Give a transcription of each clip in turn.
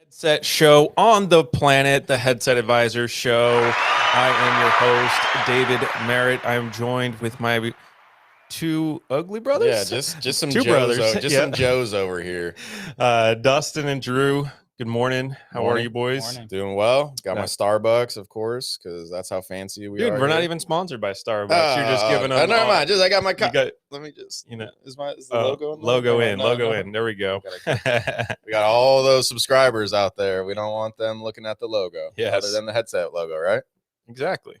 Headset Show on the planet, the Headset Advisor Show. I am your host, David Merritt. I am joined with my two ugly brothers. Yeah, just some two Joes, brothers. just some Joes over here. Dustin and Drew. Good morning. How are you, boys? Morning. Doing well. Got my Starbucks, of course, because that's how fancy we are. Dude, we're not even sponsored by Starbucks. You're just giving them. Never mind. I got my cup. Let me just. Is the logo in? Logo in. There we go. We got all those subscribers out there. We don't want them looking at the logo. Yes. Other than the headset logo, right? Exactly.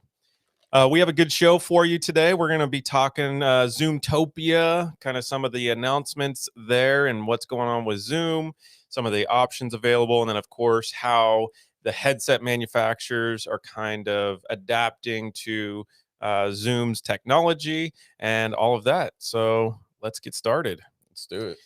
We have a good show for you today. We're going to be talking Zoomtopia, kind of some of the announcements there and what's going on with Zoom, some of the options available, and then, of course, how the headset manufacturers are kind of adapting to Zoom's technology and all of that. So let's get started. Let's do it.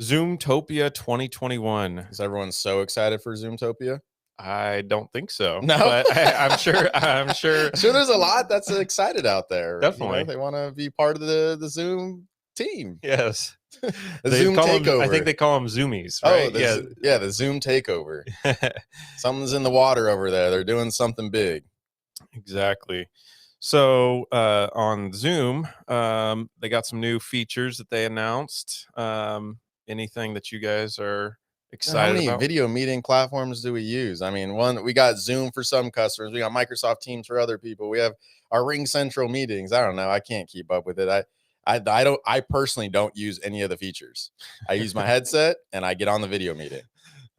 Zoomtopia 2021. Is everyone so excited for Zoomtopia? I don't think so. No, but I'm sure. I'm sure there's a lot that's excited out there. Definitely, they want to be part of the Zoom team. Yes, the Zoom takeover. I think they call them Zoomies. Right? Oh, the Zoom takeover. Something's in the water over there. They're doing something big. Exactly. So on Zoom, they got some new features that they announced. Anything that you guys are excited How many about? video meeting platforms do we use? I mean, we got Zoom for some customers. We got Microsoft Teams for other people. We have our Ring Central meetings. I don't know. I can't keep up with it. I personally don't use any of the features. I use my headset and I get on the video meeting.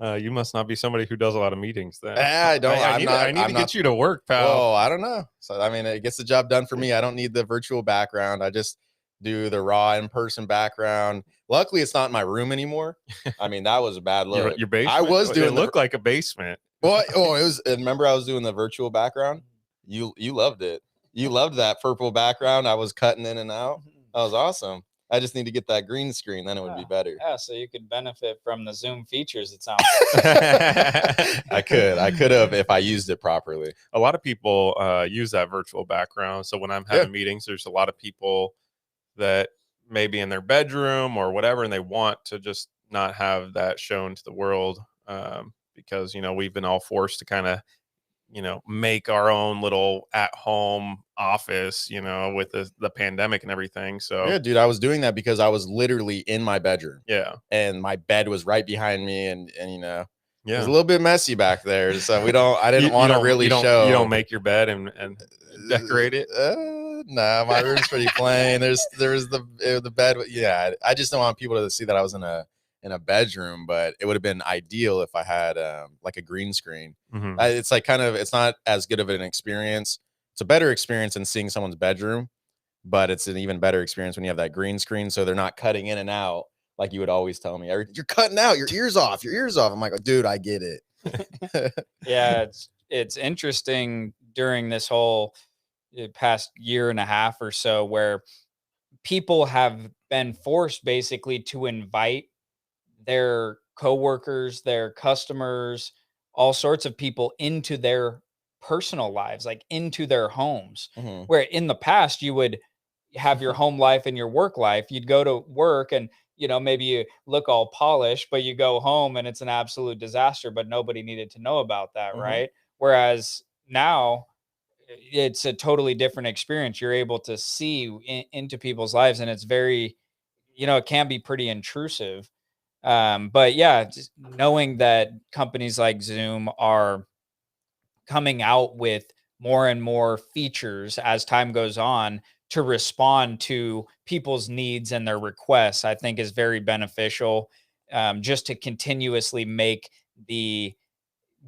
You must not be somebody who does a lot of meetings then. I don't. I need to get you to work, pal. Oh, I don't know. So, I mean, it gets the job done for me. I don't need the virtual background. I just do the raw in-person background. Luckily, it's not in my room anymore. I mean, that was a bad look. Your basement? I was doing. It looked like a basement. Well, it was. Remember, I was doing the virtual background. You loved it. You loved that purple background. I was cutting in and out. That was awesome. I just need to get that green screen. Then it would be better. Yeah, so you could benefit from the Zoom features. It sounds. I could have if I used it properly. A lot of people use that virtual background. So when I'm having meetings, there's a lot of people that maybe in their bedroom or whatever, and they want to just not have that shown to the world because, we've been all forced to kind of, make our own little at-home office, with the pandemic and everything. So yeah, dude, I was doing that because I was literally in my bedroom. Yeah. And my bed was right behind me and yeah, it was a little bit messy back there. So I didn't want to really show. You don't make your bed and decorate it? Nah, my room's pretty plain. There's the bed. Yeah, I just don't want people to see that I was in a bedroom, but it would have been ideal if I had like a green screen. Mm-hmm. It's like it's not as good of an experience. It's a better experience than seeing someone's bedroom, but it's an even better experience when you have that green screen. So they're not cutting in and out like you would always tell me. You're cutting out, your ears off. I'm like, dude, I get it. Yeah, it's interesting during this whole past year and a half or so where people have been forced basically to invite their coworkers, their customers, all sorts of people into their personal lives, like into their homes. Mm-hmm. Where in the past you would have your home life and your work life. You'd go to work and maybe you look all polished, but you go home and it's an absolute disaster, but nobody needed to know about that. Mm-hmm. Right. Whereas now it's a totally different experience. You're able to see into people's lives and it's very, it can be pretty intrusive. But yeah, just knowing that companies like Zoom are coming out with more and more features as time goes on to respond to people's needs and their requests, I think is very beneficial. Just to continuously make the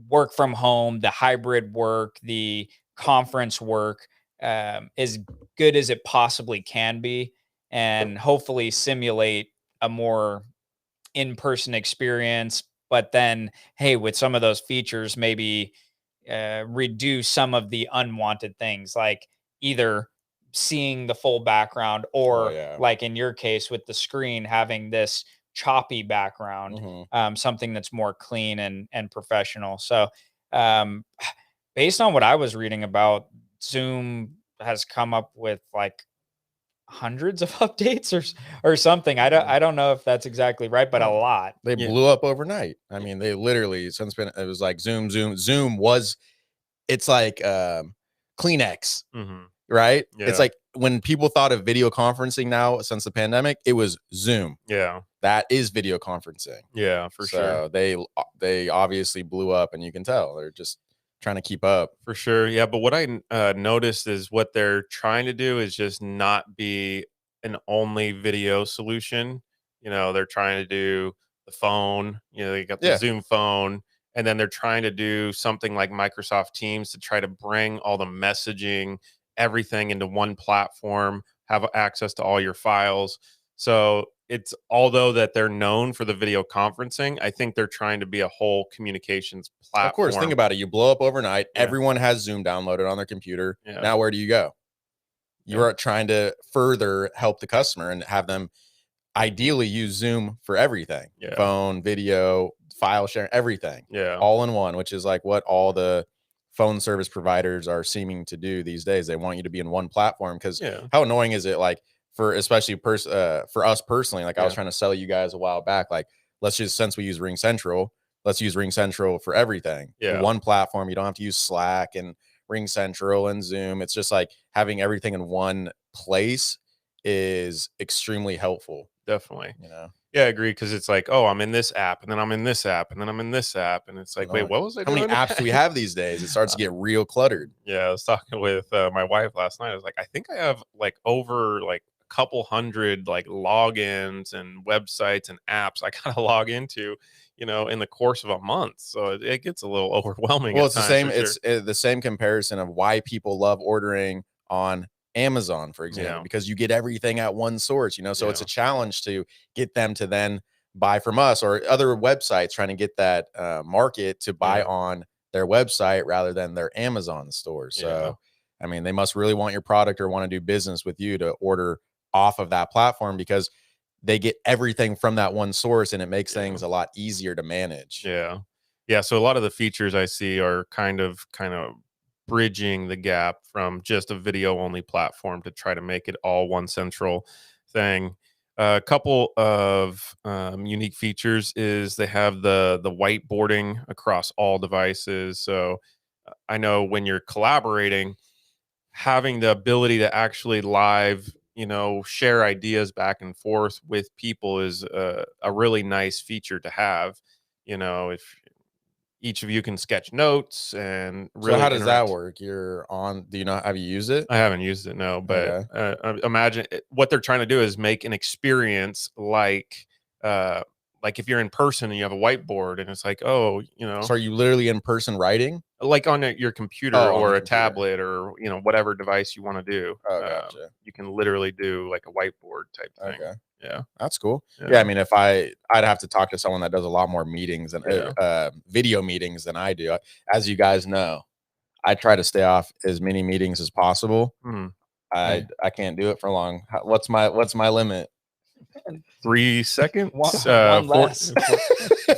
work from home, the hybrid work, the conference work as good as it possibly can be, and hopefully simulate a more in-person experience, but then, hey, with some of those features, maybe reduce some of the unwanted things, like either seeing the full background or like in your case with the screen, having this choppy background, something that's more clean and professional. So based on what I was reading about, Zoom has come up with like hundreds of updates or something. I don't know if that's exactly right, but a lot. They blew up overnight. I mean, they literally it was like Zoom was, it's like Kleenex, right? It's like when people thought of video conferencing now since the pandemic, it was Zoom. Yeah. That is video conferencing. Yeah, for sure. So they obviously blew up, and you can tell they're just trying to keep up. For sure. Yeah. But what I noticed is what they're trying to do is just not be an only video solution. You know, they're trying to do the phone, you know, they got the Zoom phone, and then they're trying to do something like Microsoft Teams to try to bring all the messaging, everything into one platform, have access to all your files. So it's, although that they're known for the video conferencing, I think they're trying to be a whole communications platform. Of course, think about it. You blow up overnight. Yeah. Everyone has Zoom downloaded on their computer. Yeah. Now, where do you go? You're trying to further help the customer and have them ideally use Zoom for everything. Yeah. Phone, video, file sharing, everything. Yeah. All in one, which is like what all the phone service providers are seeming to do these days. They want you to be in one platform, because how annoying is it, like, for especially for us personally, like I was trying to sell you guys a while back, like, let's just, since we use Ring Central, let's use Ring Central for everything. Yeah. One platform. You don't have to use Slack and Ring Central and Zoom. It's just like having everything in one place is extremely helpful. Definitely. You know? Yeah, I agree. Because it's like, oh, I'm in this app, and then I'm in this app, and then I'm in this app. And it's like, wait, what was I doing? How many apps do we have these days? It starts to get real cluttered. Yeah. I was talking with my wife last night. I was like, I think I have like over like a couple hundred like logins and websites and apps I gotta log into, you know, in the course of a month. So it gets a little overwhelming. Well, it's the same. It's the same comparison of why people love ordering on Amazon, for example, because you get everything at one source, you know. So it's a challenge to get them to then buy from us or other websites, trying to get that market to buy on their website rather than their Amazon store. So I mean, they must really want your product or want to do business with you to order off of that platform, because they get everything from that one source, and it makes things a lot easier to manage. Yeah. So a lot of the features I see are kind of bridging the gap from just a video only platform to try to make it all one central thing. A couple of unique features is they have the whiteboarding across all devices. So I know when you're collaborating, having the ability to actually live, you know, share ideas back and forth with people is a really nice feature to have. You know, if each of you can sketch notes and really. So how does that work? You're on, do you know, have you used it? I haven't used it, no, but imagine what they're trying to do is make an experience like if you're in person and you have a whiteboard and it's like, oh, you know. So are you literally in person writing? Like on your computer or a tablet or, you know, whatever device you want to do. Oh, gotcha. You can literally do like a whiteboard type thing. Okay. Yeah. That's cool. Yeah. I mean, if I'd have to talk to someone that does a lot more meetings and video meetings than I do. As you guys know, I try to stay off as many meetings as possible. I can't do it for long. What's my limit? 3 seconds. One less.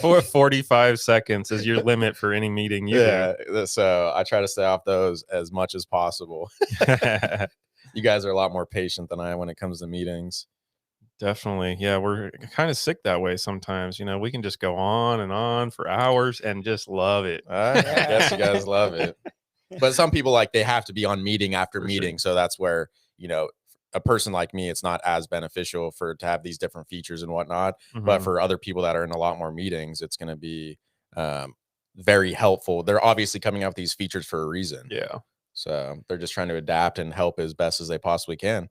45 seconds is your limit for any meeting you do. So I try to stay off those as much as possible. You guys are a lot more patient than I am when it comes to meetings. Definitely. Yeah, we're kind of sick that way sometimes. You know, we can just go on and on for hours and just love it. I guess you guys love it. But some people, like, they have to be on meeting after meeting. So that's where, you know, a person like me, it's not as beneficial to have these different features and whatnot. But for other people that are in a lot more meetings, it's going to be very helpful. They're obviously coming out with these features for a reason. Yeah. So they're just trying to adapt and help as best as they possibly can.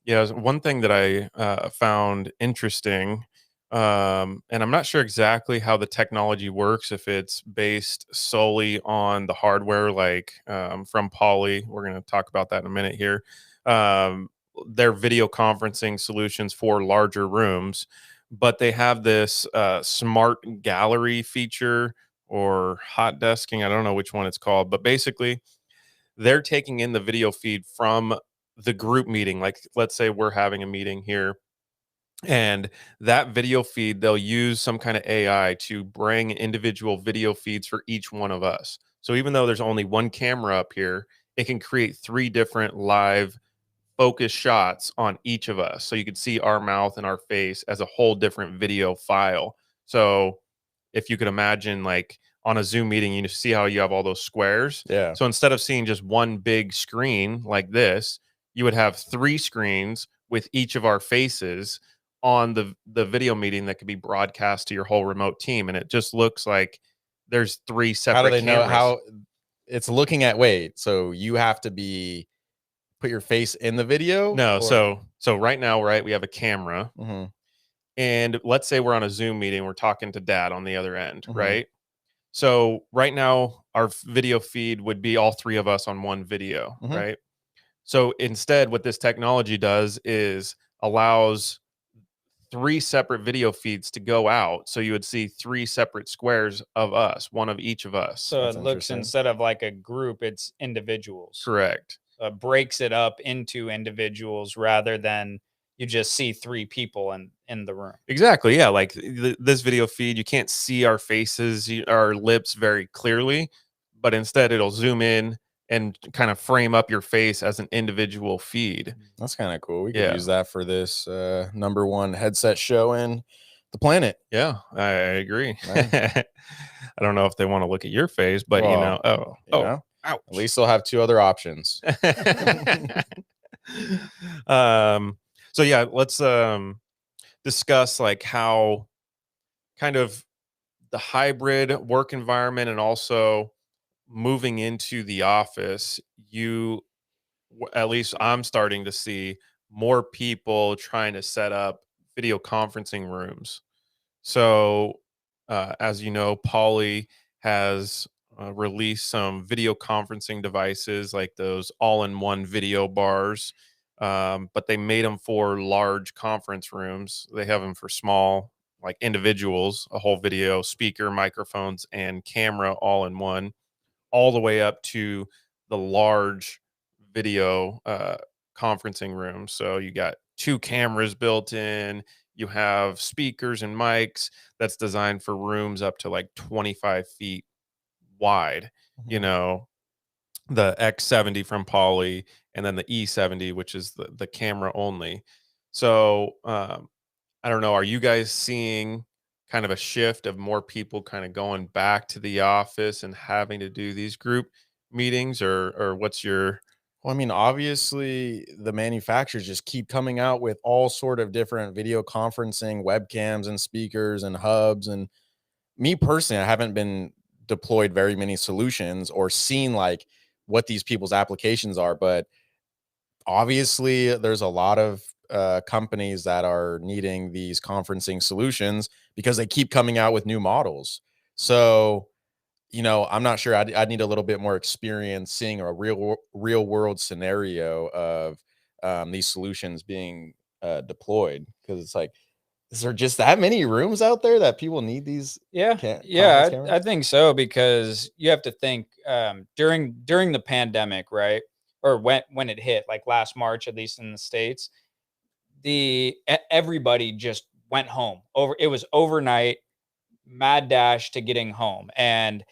Yeah. One thing that I found interesting, and I'm not sure exactly how the technology works, if it's based solely on the hardware, like from Poly. We're going to talk about that in a minute here. Their video conferencing solutions for larger rooms, but they have this smart gallery feature or hot desking. I don't know which one it's called, but basically they're taking in the video feed from the group meeting. Like, let's say we're having a meeting here, and that video feed, they'll use some kind of AI to bring individual video feeds for each one of us. So even though there's only one camera up here, it can create 3 different live focus shots on each of us. So you could see our mouth and our face as a whole different video file. So if you could imagine, like on a Zoom meeting, you see how you have all those squares. Yeah. So instead of seeing just one big screen like this, you would have 3 screens with each of our faces on the video meeting that could be broadcast to your whole remote team. And it just looks like there's 3 separate How do they cameras. know how it's looking at? Wait, so you have to put your face in the video? No, or- so right now, right, we have a camera, Mhm, and let's say we're on a Zoom meeting, we're talking to dad on the other end, mhm. right? So right now, our video feed would be all 3 of us on one video, Mhm. right? So instead, what this technology does is allows 3 separate video feeds to go out. So you would see 3 separate squares of us, one of each of us. So That's it looks, interesting. instead of like a group, it's individuals. Correct. Breaks it up into individuals rather than you just see 3 people in the room. Exactly. Yeah. Like this video feed, you can't see our faces, our lips very clearly, but instead it'll zoom in and kind of frame up your face as an individual feed. That's kind of cool. We could Yeah. use that for this #1 headset show in the planet. Yeah, I agree. Yeah. I don't know if they want to look at your face, but you know, Well, you know, ouch. at least they'll have 2 other options. So yeah, let's discuss like how kind of the hybrid work environment and also moving into the office, at least I'm starting to see more people trying to set up video conferencing rooms. So, as you know, Poly has released some video conferencing devices like those all in one video bars, but they made them for large conference rooms. They have them for small, like individuals, a whole video, speaker, microphones, and camera all in one, all the way up to the large video conferencing room. So you got 2 cameras built in, you have speakers and mics that's designed for rooms up to like 25 feet wide. You Mhm. know, the X70 from Poly, and then the E70, which is the camera only. So I don't know. Are you guys seeing kind of a shift of more people kind of going back to the office and having to do these group meetings, or what's your? Well, I mean, obviously, the manufacturers just keep coming out with all sort of different video conferencing webcams and speakers and hubs. And me personally, I haven't been deployed very many solutions or seen like what these people's applications are. But obviously, there's a lot of companies that are needing these conferencing solutions because they keep coming out with new models. So, you know, I'm not sure. I'd need a little bit more experience seeing a real world scenario of these solutions being deployed, because it's like, is there just that many rooms out there that people need these? Yeah, Conference yeah, cameras? I think so, because you have to think, during the pandemic, right, or when it hit, like last March, at least in the States, everybody just went home. It was overnight, mad dash to getting home, and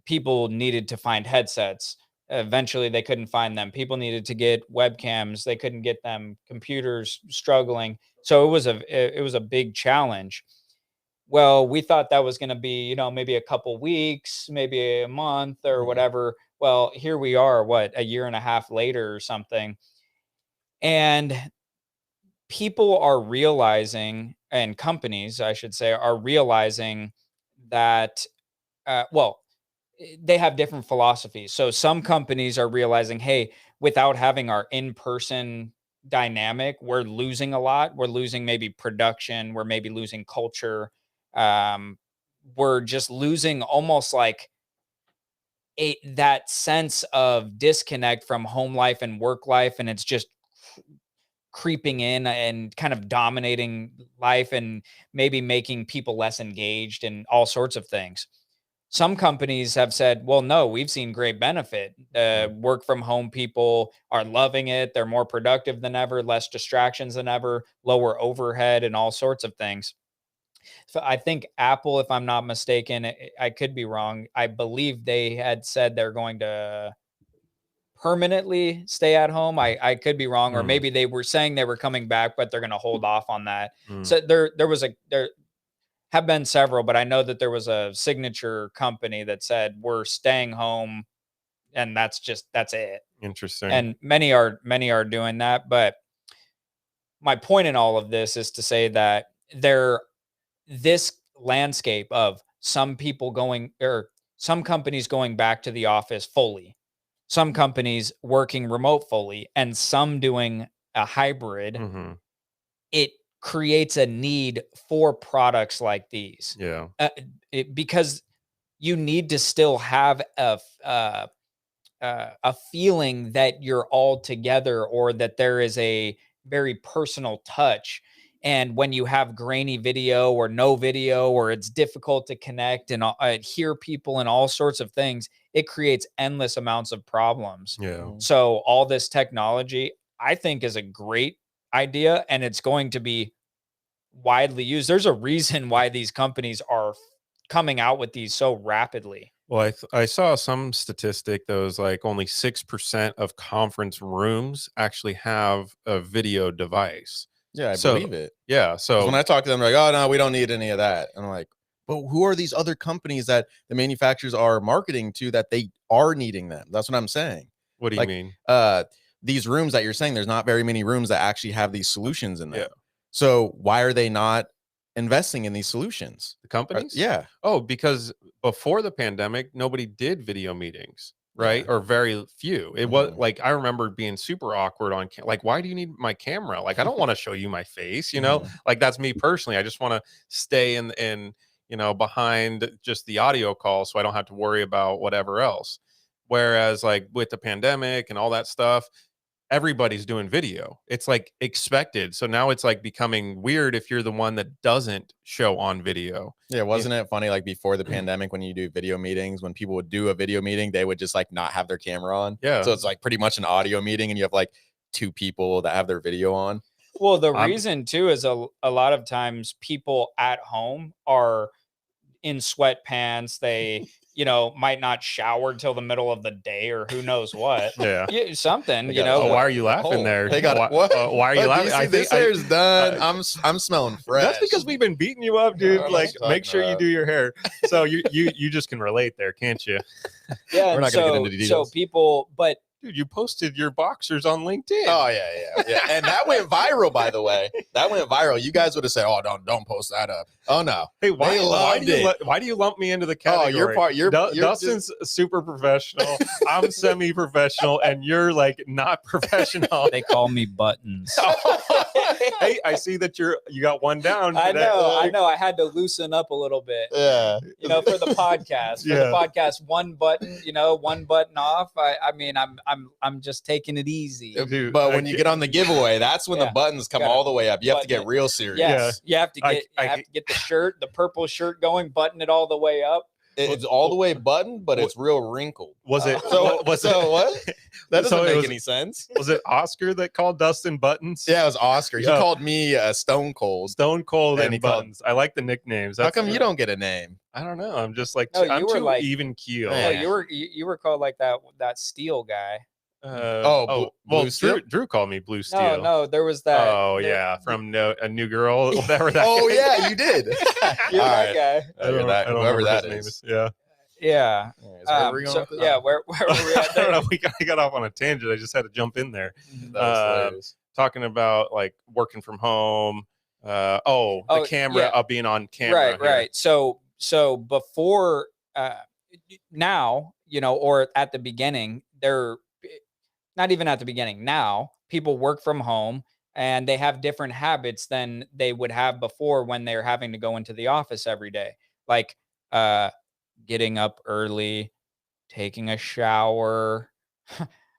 people needed to find headsets. Eventually they couldn't find them. People needed to get webcams, they couldn't get them. Computers struggling. So it was a big challenge. Well, we thought that was going to be, maybe a couple weeks, maybe a month or Mhm. whatever. Well, here we are, what, a year and a half later or something. And people are realizing, and companies, I should say, are realizing that, well, they have different philosophies. So some companies are realizing, hey, without having our in-person dynamic, we're losing a lot. We're losing maybe production. We're maybe losing culture. Um, we're just losing almost like that sense of disconnect from home life and work life, and it's just creeping in and kind of dominating life and maybe making people less engaged and all sorts of things. Some companies have said, well, no, we've seen great benefit. Work from home people are loving it. They're more productive than ever, less distractions than ever, lower overhead, and all sorts of things. So I think Apple, if I'm not mistaken, I could be wrong, I believe they had said they're going to permanently stay at home. I could be wrong, or maybe they were saying they were coming back, but they're going to hold off on that. So there have been several, but I know that there was a signature company that said we're staying home, and that's it. Interesting. And many are doing that. But my point in all of this is to say that this landscape of some companies going back to the office fully, some companies working remote fully, and some doing a hybrid, it creates a need for products like these. Yeah. Because you need to still have a feeling that you're all together, or that there is a very personal touch. And when you have grainy video or no video, or it's difficult to connect and hear people and all sorts of things, it creates endless amounts of problems. Yeah. So all this technology, I think, is a great idea, and it's going to be widely used. There's a reason why these companies are coming out with these so rapidly. Well, I saw some statistic that was like only 6% of conference rooms actually have a video device. Yeah, I believe it. Yeah. So when I talk to them, they're like, oh, no, we don't need any of that. And I'm like, but who are these other companies that the manufacturers are marketing to that they are needing them? That's what I'm saying. What do you mean? These rooms that you're saying, there's not very many rooms that actually have these solutions in them. Yeah. So why are they not investing in these solutions? The companies? Yeah. Oh, because before the pandemic, nobody did video meetings, right? Yeah. Or very few. It was like, I remember being super awkward on like, why do you need my camera? Like, I don't want to show you my face, you know? Like, that's me personally. I just want to stay in behind just the audio call, so I don't have to worry about whatever else. Whereas like with the pandemic and all that stuff, everybody's doing video. It's like expected. So now it's like becoming weird if you're the one that doesn't show on video. Yeah. Wasn't it funny? Like before the pandemic, when you do video meetings, when people would do a video meeting, they would just like not have their camera on. Yeah. So it's like pretty much an audio meeting, and you have like two people that have their video on. Well, the reason too is a lot of times people at home are in sweatpants. They might not shower till the middle of the day, or who knows what. Yeah. Something, why are you laughing there? They got what? Why are you laughing? I think this hair's done. I'm smelling fresh. That's because we've been beating you up, dude. Like, make sure you do your hair. So you just can relate there, can't you? Yeah. We're not gonna get into the details. So people, but dude, you posted your boxers on LinkedIn. Oh yeah. And that went viral, by the way. That went viral. You guys would have said, "Oh, don't post that up." Oh no. Hey, why do you lump me into the category? Oh, you're Dustin's just super professional. I'm semi-professional, and you're like not professional. They call me Buttons. Hey, I see that you got one down today. I know. I had to loosen up a little bit. Yeah. For the podcast. For the podcast, one button, one button off. I mean, I'm just taking it easy. Dude, but when you get on the giveaway, that's when the buttons come all the way up. You have to get real serious. Yes. You have to get the shirt, the purple shirt going, button it all the way up. It's all the way buttoned, but it's real wrinkled. Was it? What? That doesn't make any sense. Was it Oscar that called Dustin Buttons? Yeah, it was Oscar. He called me Stone Cold. Stone Cold and Buttons. I like the nicknames. How come you don't get a name? I don't know. I'm just like, I'm too like, even keel. No, you were called like that Steel guy. Blue Steel? Drew called me Blue Steel. No, there was that. Oh yeah, from A New Girl, whatever that. Oh yeah, you did. You're that guy. Whoever that is. Yeah. Yeah. Where were we going with this? Yeah. Where were we at? I don't know. We got off on a tangent. I just had to jump in there. Talking about like working from home. The camera being on camera. Right. So before now, or at the beginning, they're not even at the beginning. Now people work from home and they have different habits than they would have before when they're having to go into the office every day. Like getting up early, taking a shower,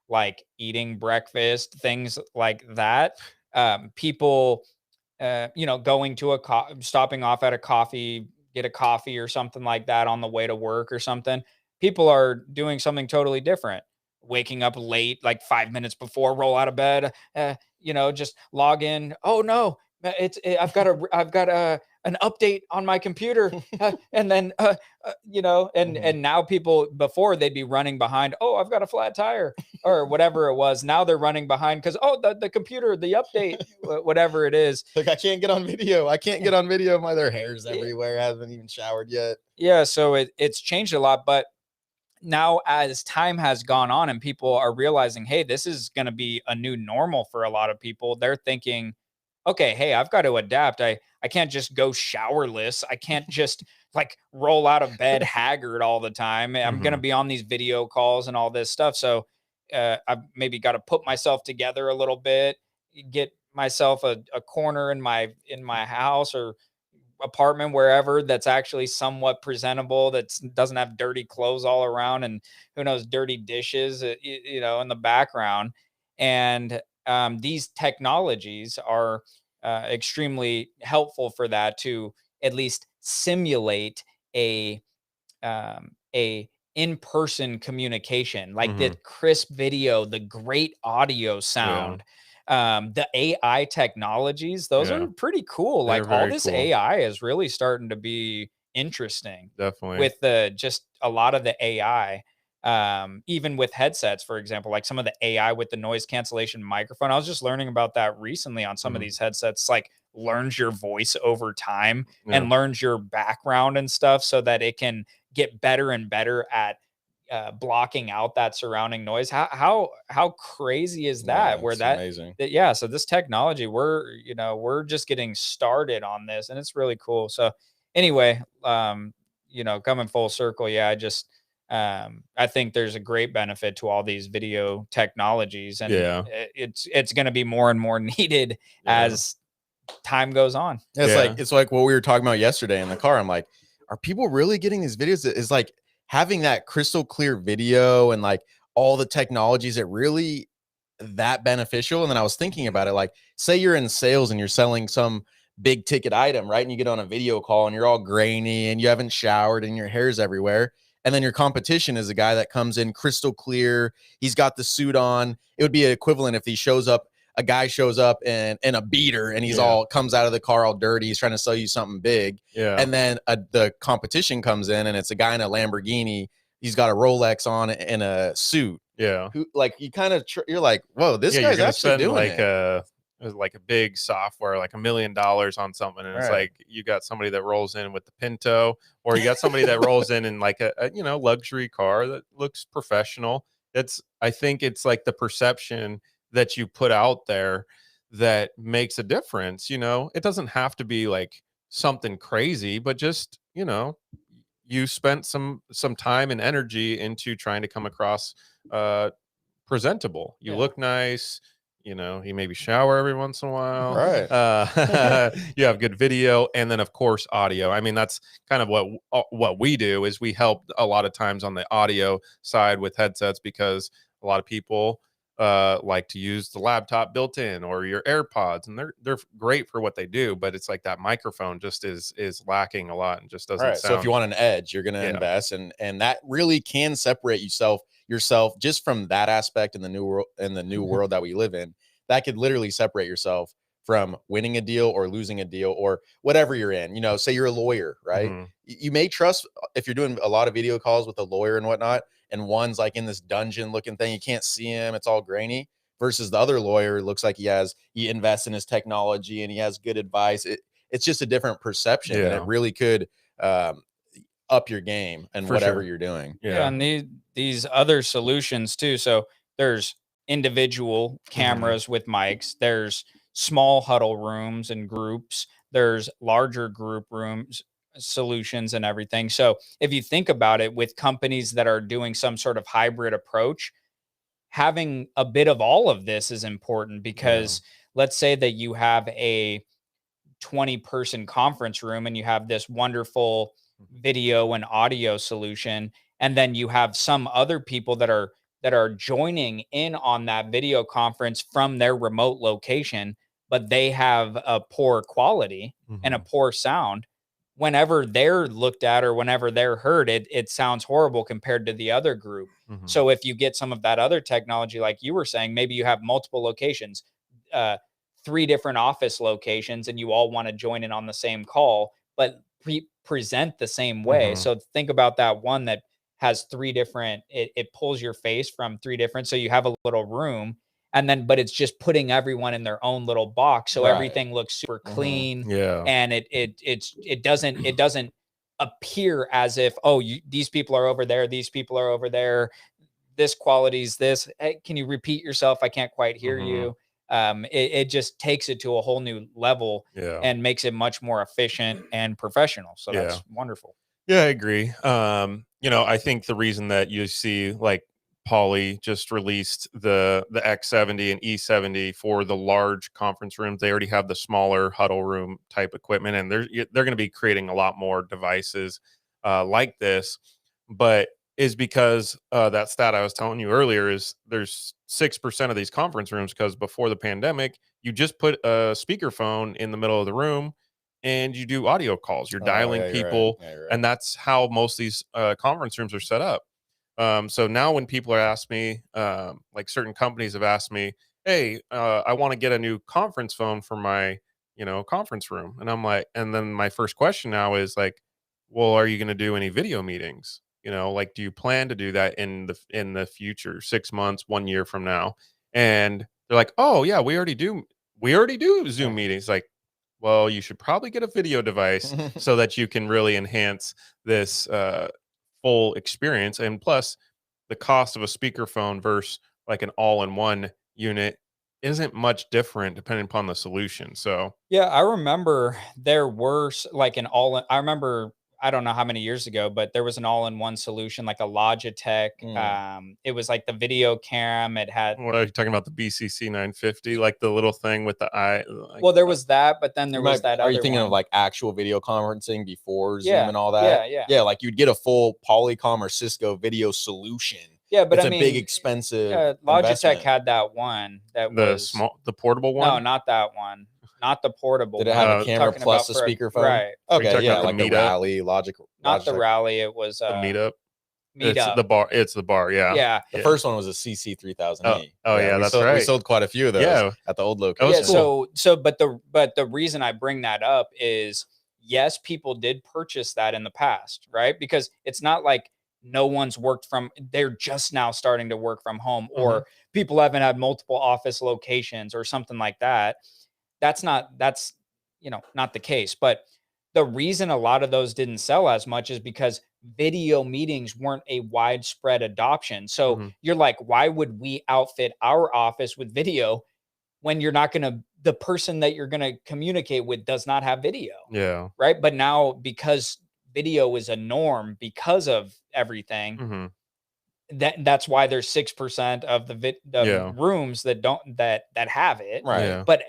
like eating breakfast, things like that. People, going to stopping off at a coffee, get a coffee or something like that on the way to work or something. People are doing something totally different. Waking up late, like 5 minutes before, roll out of bed, just log in. Oh no, I've got an update on my computer, and then and now people, before they'd be running behind, oh, I've got a flat tire or whatever it was. Now they're running behind because the computer, the update, whatever it is. Like, I can't get on video. Their hair's everywhere. I haven't even showered yet. Yeah, so it's changed a lot, but now as time has gone on and people are realizing, hey, this is going to be a new normal for a lot of people, they're thinking, okay, hey, I've got to adapt. I can't just go showerless. I can't just like roll out of bed haggard all the time. I'm going to be on these video calls and all this stuff. So I've maybe got to put myself together a little bit, get myself a corner in my house or apartment, wherever, that's actually somewhat presentable, that doesn't have dirty clothes all around and who knows, dirty dishes, in the background. And these technologies are extremely helpful for that, to at least simulate a in-person communication, like the crisp video, the great audio sound. The AI technologies, those are pretty cool. They're like all very this cool. AI is really starting to be interesting. Definitely. With just a lot of the AI, even with headsets, for example, like some of the AI with the noise cancellation microphone. I was just learning about that recently on some of these headsets, like learns your voice over time and learns your background and stuff, so that it can get better and better at blocking out that surrounding noise. How crazy is that? Yeah, where it's that, amazing. so this technology, we're just getting started on this, and it's really cool. So anyway, coming full circle, I just I think there's a great benefit to all these video technologies, and it's going to be more and more needed as time goes on. It's like what we were talking about yesterday in the car. I'm like, are people really getting these videos? It's like having that crystal clear video and like all the technologies that really that beneficial. And then I was thinking about it, like, say you're in sales and you're selling some big ticket item, right? And you get on a video call and you're all grainy and you haven't showered and your hair's everywhere. And then your competition is a guy that comes in crystal clear. He's got the suit on. It would be equivalent if a guy shows up in a beater and he's all comes out of the car all dirty. He's trying to sell you something big. And then the competition comes in and it's a guy in a Lamborghini. He's got a Rolex on and a suit. Who, like, you kind of you're like, whoa, this guy's actually doing like it. Like a big software, like $1 million on something, and it's like you got somebody that rolls in with the Pinto, or you got somebody that rolls in like a luxury car that looks professional. I think it's like the perception that you put out there that makes a difference. It doesn't have to be like something crazy, but just you spent some time and energy into trying to come across presentable. You look nice. You maybe shower every once in a while. Right. You have good video, and then of course audio. I mean, that's kind of what we do, is we help a lot of times on the audio side with headsets, because a lot of people like to use the laptop built in or your AirPods, and they're great for what they do, but it's like that microphone just is lacking a lot and just doesn't sound. So if you want an edge, you're going to invest, and that really can separate yourself just from that aspect in the new world that we live in. That could literally separate yourself from winning a deal or losing a deal or whatever you're in. Say you're a lawyer, right? You may trust, if you're doing a lot of video calls with a lawyer and whatnot, and one's like in this dungeon looking thing, you can't see him, it's all grainy, versus the other lawyer looks like he invests in his technology and he has good advice. It's just a different perception, and it really could up your game and whatever you're doing. And these other solutions too. So there's individual cameras with mics. There's small huddle rooms and groups. There's larger group rooms solutions and everything. So if you think about it, with companies that are doing some sort of hybrid approach, having a bit of all of this is important, because let's say that you have a 20-person conference room and you have this wonderful video and audio solution, and then you have some other people that are joining in on that video conference from their remote location, but they have a poor quality and a poor sound. Whenever they're looked at or whenever they're heard, it sounds horrible compared to the other group. So if you get some of that other technology, like you were saying, maybe you have multiple locations, 3 different office locations and you all want to join in on the same call, but present the same way. So think about that one that has 3 different, it pulls your face from 3 different, so you have a little room, and then but it's just putting everyone in their own little box, so everything looks super clean. And it doesn't appear as if, oh, these people are over there, these people are over there, this quality's this. Hey, can you repeat yourself? I can't quite hear you. It just takes it to a whole new level and makes it much more efficient and professional. So that's wonderful. Yeah, I agree. I think the reason that you see like Poly just released the X70 and E70 for the large conference rooms, they already have the smaller huddle room type equipment, and they're going to be creating a lot more devices like this. But is because that stat I was telling you earlier is there's 6% of these conference rooms, because before the pandemic, you just put a speakerphone in the middle of the room and you do audio calls. You're dialing people, and that's how most of these conference rooms are set up. So now when people are asking me, like certain companies have asked me, hey, I want to get a new conference phone for my, conference room. And I'm like, and then my first question now is like, well, are you going to do any video meetings? Like, do you plan to do that in the future, 6 months, 1 year from now? And they're like, oh yeah, we already do Zoom meetings. Like, well, you should probably get a video device so that you can really enhance this full experience. And plus, the cost of a speakerphone versus like an all-in-one unit isn't much different depending upon the solution. So yeah, I remember there were like I remember, I don't know how many years ago, but there was an all-in-one solution, like a Logitech. It was like the video cam. It had. What are you talking about? The BCC 950, like the little thing with the eye. Like, well, there was that, but then there was that. Are other you thinking one. of like actual video conferencing before Zoom and all that? Yeah. Like you'd get a full Polycom or Cisco video solution. Yeah, but it's a big, expensive. Logitech investment. had that one that was the portable one. No, not that one. Not the portable. Did it have a camera plus a speakerphone? Right. Okay, yeah, like the the Rally, Logitech. Not the Rally. It was the Meetup. Meetup. It's the bar. Yeah. Yeah. The first one was a CC3000E. Oh yeah, that's right. We sold quite a few of those at the old location. Yeah. Cool. But the reason I bring that up is, yes, people did purchase that in the past, right? Because it's not like no one's they're just now starting to work from home, or people haven't had multiple office locations or something like that. That's not the case. But the reason a lot of those didn't sell as much is because video meetings weren't a widespread adoption. So you're like, why would we outfit our office with video when the person that you're going to communicate with does not have video? Yeah. Right. But now, because video is a norm because of everything, that's why there's 6% of the rooms that have it. Right. Yeah. But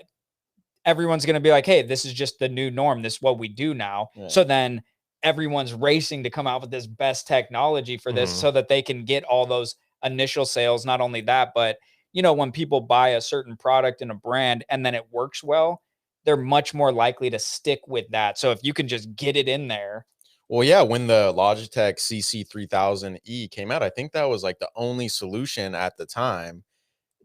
everyone's going to be like, hey, this is just the new norm. This is what we do now. Yeah. So then everyone's racing to come out with this best technology for this so that they can get all those initial sales. Not only that, but when people buy a certain product in a brand and then it works well, they're much more likely to stick with that. So if you can just get it in there. Well, yeah, when the Logitech CC3000E came out, I think that was like the only solution at the time.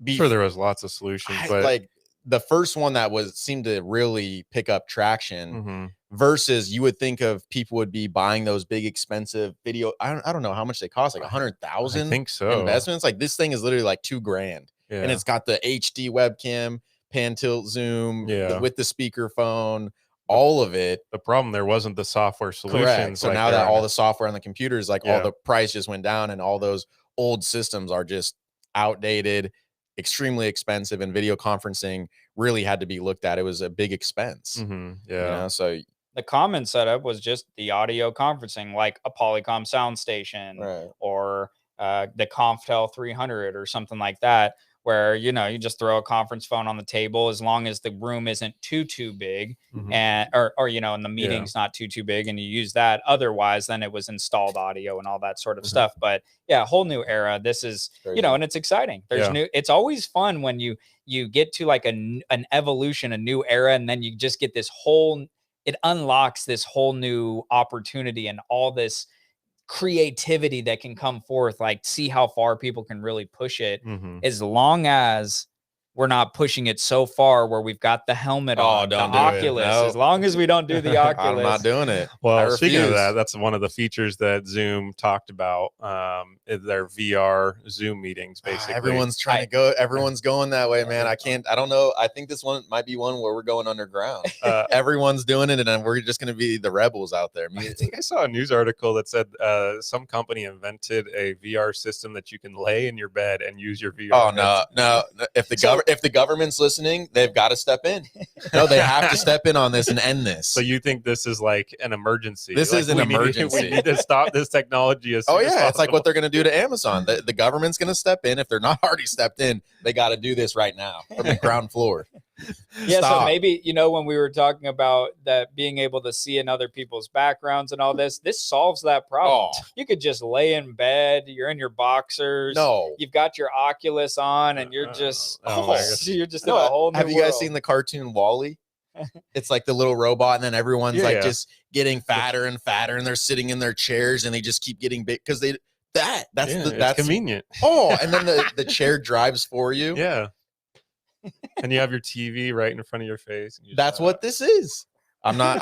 Sure, there was lots of solutions, but like the first one that seemed to really pick up traction versus you would think of people would be buying those big expensive video. I don't know how much they cost, like 100,000. I think so. Investments. Like this thing is literally like $2,000, and it's got the HD webcam, pan tilt zoom, with the speakerphone. All of it. The problem there wasn't the software solutions. Correct. So now that all the software on the computers, like all the price just went down, and all those old systems are just outdated, extremely expensive, and video conferencing really had to be looked at. It was a big expense. So the common setup was just the audio conferencing, like a Polycom sound station, or the Conftel 300 or something like that, where you just throw a conference phone on the table, as long as the room isn't too big, and or and the meeting's not too big, and you use that. Otherwise, then it was installed audio and all that sort of stuff. But yeah, a whole new era. This is and it's exciting. There's new. It's always fun when you get to like an evolution, a new era, and then you just get this whole. It unlocks this whole new opportunity and all this creativity that can come forth. Like, see how far people can really push it, as long as we're not pushing it so far where we've got the helmet on, don't the do it. Oculus. No. As long as we don't do the Oculus, I'm not doing it. Well, speaking of refuse. that, that's one of the features that Zoom talked about. Is their VR Zoom meetings, basically. Everyone's trying to go. Everyone's going that way, man. I don't know. I think this one might be one where we're going underground. Everyone's doing it, and then we're just going to be the rebels out there. I think I saw a news article that said some company invented a VR system that you can lay in your bed and use your VR. Oh no! If the government's listening, they've got to step in. No, they have to step in on this and end this. So you think this is like an emergency? This is an emergency. We need to stop this technology as soon as yeah, it's like possible. what they're going to do to Amazon. The government's going to step in. If they're not already stepped in, they got to do this right now from the ground floor. Yeah, Stop. so maybe, when we were talking about that being able to see in other people's backgrounds and all this solves that problem. Oh. You could just lay in bed, you're in your boxers, No. you've got your Oculus on, and you're just you're just in a whole new Have you guys world. seen the cartoon Wall-E? It's like the little robot, and then everyone's just getting fatter and fatter, and they're sitting in their chairs, and they just keep getting big because that's convenient. Oh, and then the chair drives for you. Yeah. And you have your TV right in front of your face. That's what this is. I'm not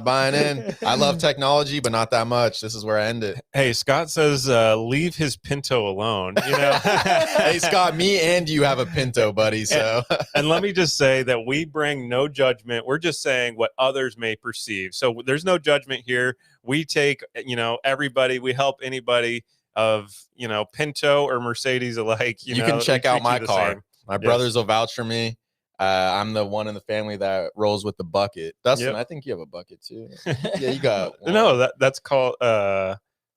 buying in. I love technology, but not that much. This is where I end it. Hey, Scott says, leave his Pinto alone. Hey, Scott, me and you have a Pinto, buddy. So, and let me just say that we bring no judgment. We're just saying what others may perceive. So there's no judgment here. We take, everybody, we help anybody of, Pinto or Mercedes alike. You can check out my car. Same. My brothers will vouch for me. I'm the one in the family that rolls with the bucket. Dustin, I think you have a bucket too. Yeah, you got one. No, that's called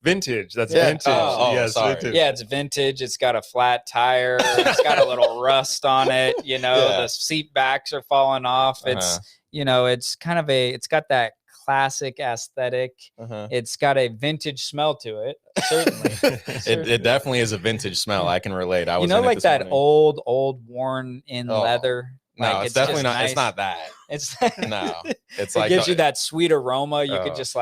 vintage. That's vintage. Yes, sorry. Vintage. Yeah, it's vintage. It's got a flat tire. It's got a little rust on it. The seat backs are falling off. It's it's got that classic aesthetic. It's got a vintage smell to it. Certainly. It definitely is a vintage smell. I can relate. I was like that morning. old worn in leather. No, it's definitely not. Nice. It's not that. It's no. It's it gives you that sweet aroma. You could just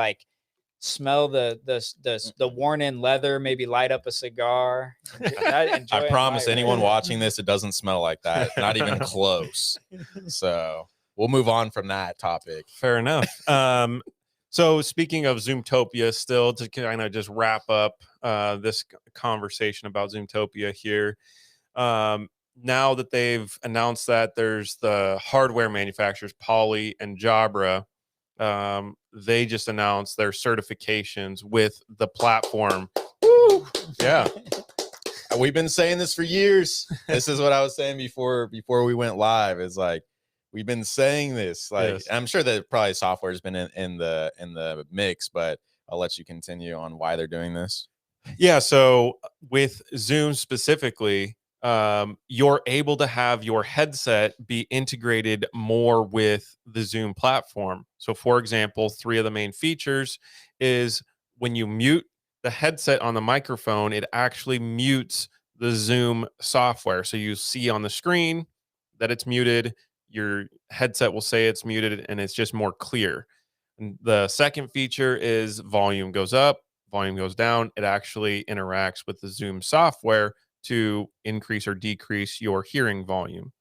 smell the worn in leather. Maybe light up a cigar. I promise anyone watching this, it doesn't smell like that. Not even close. So we'll move on from that topic. Fair enough. So speaking of Zoomtopia, still to kind of just wrap up this conversation about Zoomtopia here. Now that they've announced that there's the hardware manufacturers, Poly and Jabra, they just announced their certifications with the platform. Woo! Yeah. We've been saying this for years. This is what I was saying before we went live. It's like, we've been saying this. Yes. I'm sure that probably software has been in the mix, but I'll let you continue on why they're doing this. Yeah. So with Zoom specifically, you're able to have your headset be integrated more with the Zoom platform. So for example, 3 of the main features is when you mute the headset on the microphone, it actually mutes the Zoom software. So you see on the screen that it's muted, your headset will say it's muted, and it's just more clear. And the second feature is volume goes up, volume goes down. It actually interacts with the Zoom software to increase or decrease your hearing volume.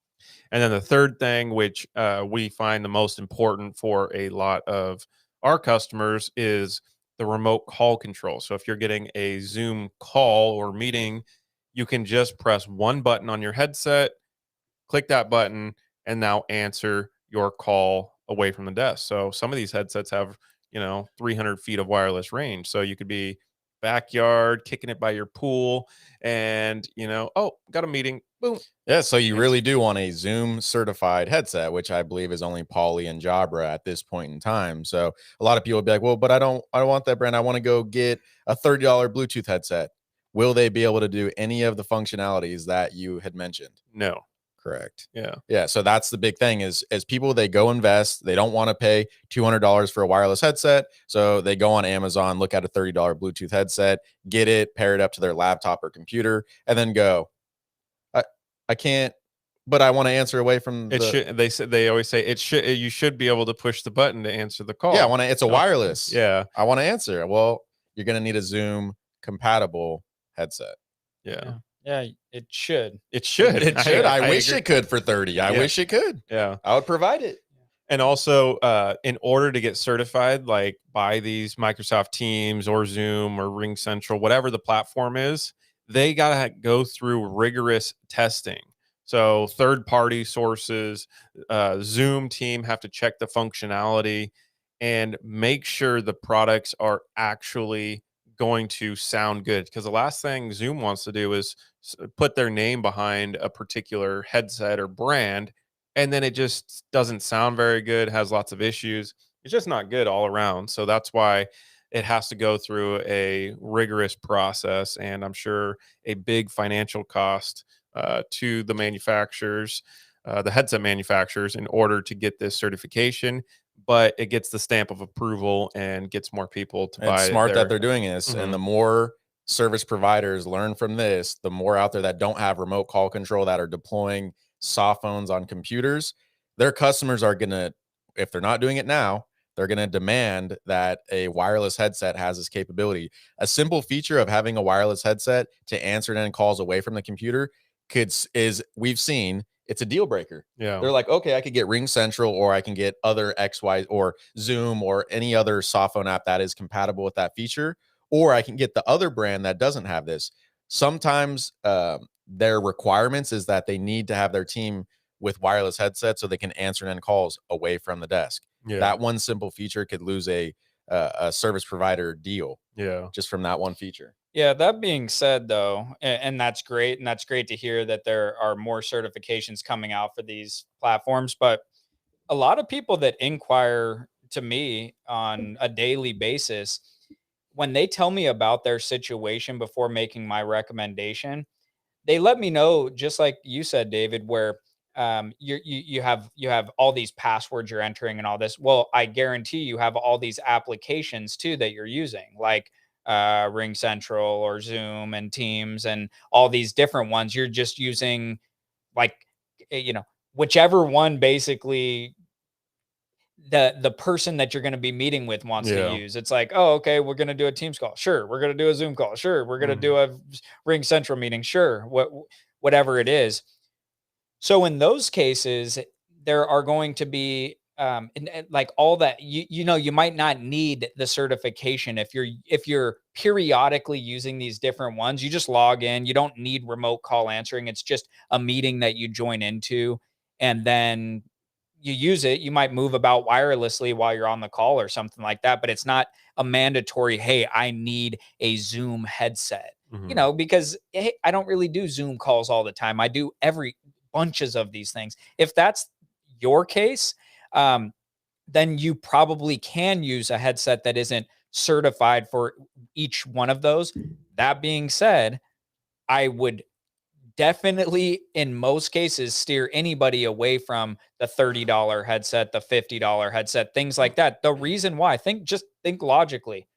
And then the third thing, which we find the most important for a lot of our customers, is the remote call control. So if you're getting a Zoom call or meeting, you can just press one button on your headset, click that button, and now answer your call away from the desk. So some of these headsets have, 300 feet of wireless range. So you could be backyard, kicking it by your pool, and got a meeting, boom. Yeah, so you really do want a Zoom certified headset, which I believe is only Poly and Jabra at this point in time. So a lot of people will be like, well, but I don't want that brand. I want to go get a $30 Bluetooth headset. Will they be able to do any of the functionalities that you had mentioned? No. Correct. Yeah. So that's the big thing is people, they go invest. They don't want to pay $200 for a wireless headset. So they go on Amazon, look at a $30 Bluetooth headset, get it, pair it up to their laptop or computer, and then go, I can't, but I want to answer away from they always say you should be able to push the button to answer the call. Yeah. It's a wireless. Yeah. I want to answer. Well, you're going to need a Zoom compatible headset. Yeah. Yeah, it should. It should. It should. I wish agree. it could for 30. I Yeah. wish it could. Yeah. I would provide it. And also, in order to get certified, like by these Microsoft Teams or Zoom or Ring Central, whatever the platform is, they got to go through rigorous testing. So third-party sources, Zoom team have to check the functionality and make sure the products are actually going to sound good. Because the last thing Zoom wants to do is put their name behind a particular headset or brand, and then it just doesn't sound very good, has lots of issues. It's just not good all around. So that's why it has to go through a rigorous process, and I'm sure a big financial cost to the manufacturers, the headset manufacturers, in order to get this certification. But it gets the stamp of approval and gets more people to buy. It's smart that they're doing this. Mhm. And the more service providers learn from this, the more out there that don't have remote call control, that are deploying soft phones on computers, their customers are going to, if they're not doing it now, they're going to demand that a wireless headset has this capability. A simple feature of having a wireless headset to answer and end calls away from the computer we've seen, it's a deal breaker. Yeah. They're like, okay, I could get Ring Central, or I can get other XY or Zoom or any other soft phone app that is compatible with that feature, or I can get the other brand that doesn't have this. Sometimes their requirements is that they need to have their team with wireless headsets so they can answer and end calls away from the desk. Yeah. That one simple feature could lose a service provider deal. Yeah. Just from that one feature. Yeah, that being said, though, and that's great. And that's great to hear that there are more certifications coming out for these platforms. But a lot of people that inquire to me on a daily basis, when they tell me about their situation before making my recommendation, they let me know, just like you said, David, where you have all these passwords you're entering and all this. Well, I guarantee you have all these applications too that you're using, like Ring Central or Zoom and Teams and all these different ones. You're just using, like, whichever one basically the person that you're going to be meeting with wants to use. It's like, oh, okay, we're going to do a Teams call. Sure. We're going to do a Zoom call. Sure. We're going to do a Ring Central meeting. Sure. Whatever it is. So in those cases, there are going to be like all that, you might not need the certification if you're periodically using these different ones. You just log in. You don't need remote call answering. It's just a meeting that you join into, and then you use it. You might move about wirelessly while you're on the call or something like that, but it's not a mandatory, hey, I need a Zoom headset. Because hey, I don't really do Zoom calls all the time. I do bunches of these things. If that's your case, then you probably can use a headset that isn't certified for each one of those. That being said, I would definitely, in most cases, steer anybody away from the $30 headset, the $50 headset, things like that. The reason why, think logically.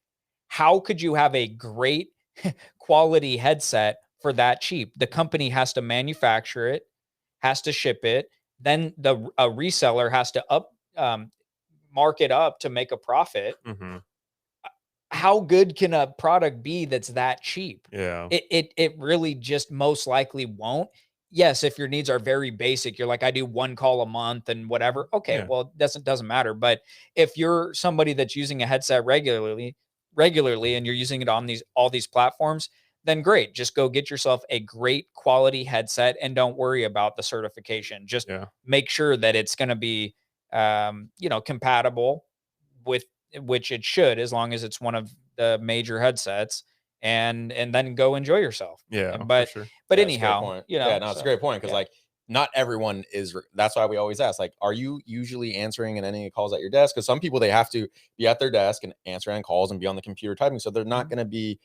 How could you have a great quality headset for that cheap? The company has to manufacture it, has to ship it, then a reseller has to mark it up to make a profit. How good can a product be that's that cheap? Yeah. It really just most likely won't. Yes, if your needs are very basic, you're like, I do one call a month and whatever. Okay, well, it doesn't matter. But if you're somebody that's using a headset regularly, and you're using it on all these platforms, then great. Just go get yourself a great quality headset and don't worry about the certification. Just make sure that it's going to be, compatible with, which it should, as long as it's one of the major headsets, and then go enjoy yourself. But for sure. But anyhow, it's a great point, because like not everyone is. That's why we always ask, like, are you usually answering and ending calls at your desk? Because some people, they have to be at their desk and answer and calls and be on the computer typing, so they're not going to be.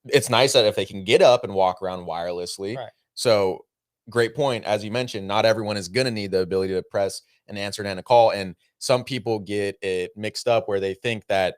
It's nice that if they can get up and walk around wirelessly. Right. So great point. As you mentioned, not everyone is going to need the ability to press and answer and end a call. And some people get it mixed up where they think that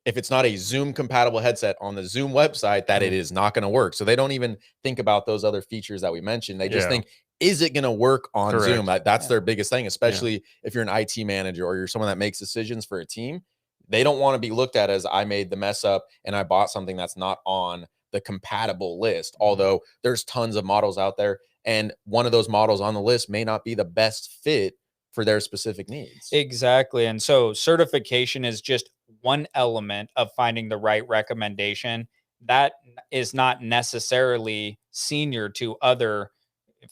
if it's not a Zoom compatible headset on the Zoom website, that it is not going to work. So they don't even think about those other features that we mentioned. They just think, is it going to work on Zoom? That's their biggest thing, especially if you're an IT manager or you're someone that makes decisions for a team. They don't want to be looked at as, I made the mess up and I bought something that's not on the compatible list, although there's tons of models out there, and one of those models on the list may not be the best fit for their specific needs. Exactly. And so certification is just one element of finding the right recommendation that is not necessarily senior to other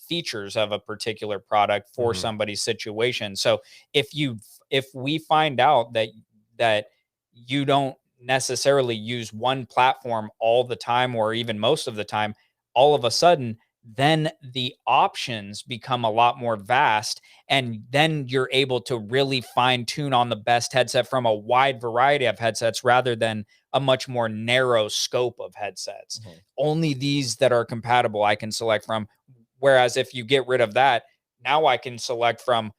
features of a particular product for somebody's situation. So if we find out that you don't necessarily use one platform all the time or even most of the time, all of a sudden then the options become a lot more vast, and then you're able to really fine tune on the best headset from a wide variety of headsets rather than a much more narrow scope of headsets. Only these that are compatible I can select from. Whereas if you get rid of that, now I can select from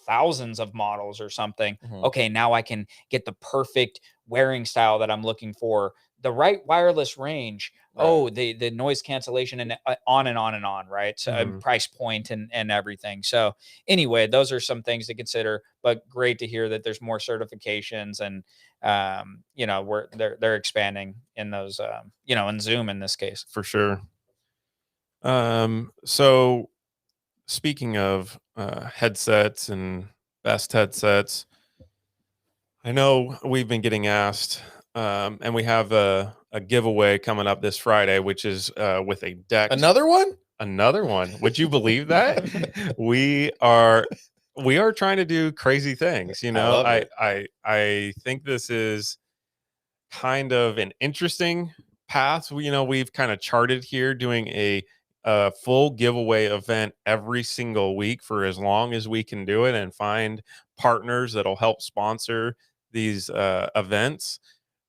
thousands of models or something. Okay, now I can get the perfect wearing style that I'm looking for, the right wireless range. Oh, the noise cancellation, and on and on and on, right? So price point and everything. So anyway, those are some things to consider, but great to hear that there's more certifications, and they're expanding in those in Zoom in this case. For sure. So speaking of headsets and best headsets, I know we've been getting asked, and we have a giveaway coming up this Friday, which is with a Dect. Another one? Another one. Would you believe that? we are trying to do crazy things. You know, I think this is kind of an interesting path. We've kind of charted here, doing a full giveaway event every single week for as long as we can do it, and find partners that'll help sponsor these events.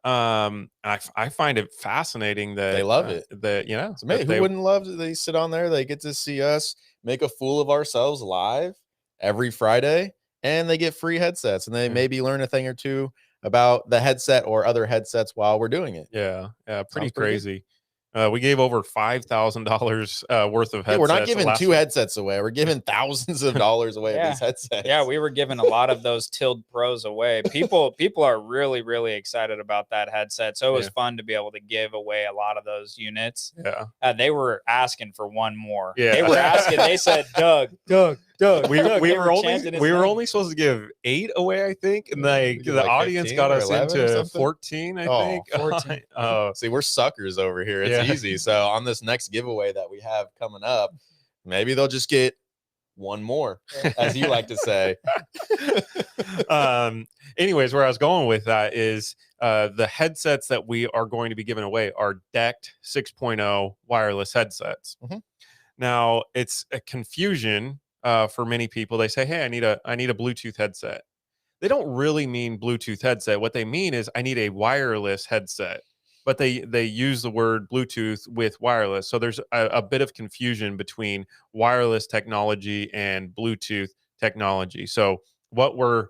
I find it fascinating that they love it. That who wouldn't love to? They sit on there, they get to see us make a fool of ourselves live every Friday, and they get free headsets, and they maybe learn a thing or two about the headset or other headsets while we're doing it. Yeah, pretty crazy. We gave over $5,000 worth of headsets. We're not giving two headsets away. We're giving thousands of dollars away of these headsets. Yeah, we were giving a lot of those Tild Pros away. People are really, really excited about that headset. So it was fun to be able to give away a lot of those units. Yeah. They were asking for one more. Yeah. They were asking. They said, Doug. We were only supposed to give 8 away, I think, and the audience got us into 14. I think 14. See, we're suckers over here. It's easy. So on this next giveaway that we have coming up, maybe they'll just get one more, as you like to say. Anyways, where I was going with that is the headsets that we are going to be giving away are Dect 6.0 wireless headsets. Now, it's a confusion for many people. They say, hey, I need a Bluetooth headset. They don't really mean Bluetooth headset. What they mean is I need a wireless headset, but they use the word Bluetooth with wireless. So there's a bit of confusion between wireless technology and Bluetooth technology. So what we're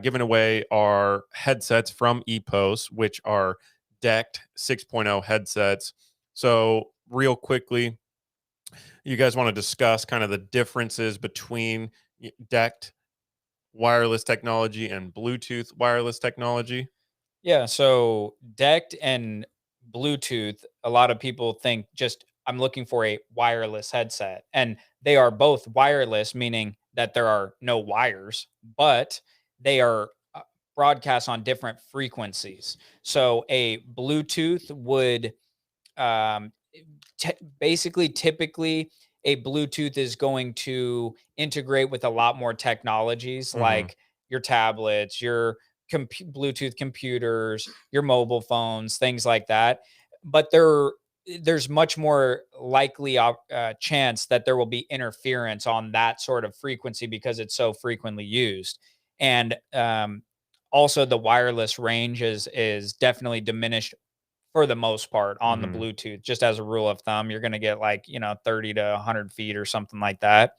giving away are headsets from EPOS, which are Dect 6.0 headsets. So real quickly, you guys want to discuss kind of the differences between Dect wireless technology and Bluetooth wireless technology? Yeah, so Dect and Bluetooth, a lot of people think just I'm looking for a wireless headset, and they are both wireless, meaning that there are no wires, but they are broadcast on different frequencies. So a Bluetooth would typically a Bluetooth is going to integrate with a lot more technologies like your tablets, your Bluetooth computers, your mobile phones, things like that. But there's much more likely chance that there will be interference on that sort of frequency because it's so frequently used. And also the wireless range is definitely diminished for the most part on the Bluetooth. Just as a rule of thumb, you're going to get 30 to 100 feet or something like that.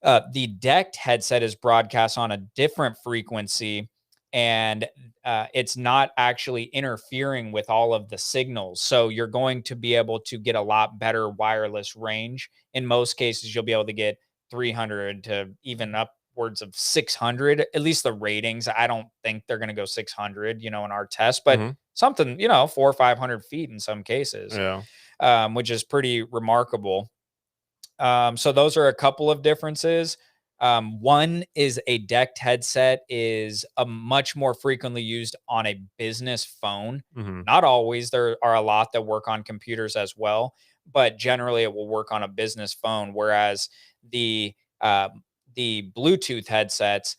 The Dect headset is broadcast on a different frequency, and it's not actually interfering with all of the signals. So you're going to be able to get a lot better wireless range. In most cases, you'll be able to get 300 to even up upwards of 600, at least the ratings. I don't think they're going to go 600, in our test, but something, 400 or 500 feet in some cases, which is pretty remarkable. So those are a couple of differences. One is a Dect headset is a much more frequently used on a business phone. Not always. There are a lot that work on computers as well, but generally it will work on a business phone. Whereas the Bluetooth headsets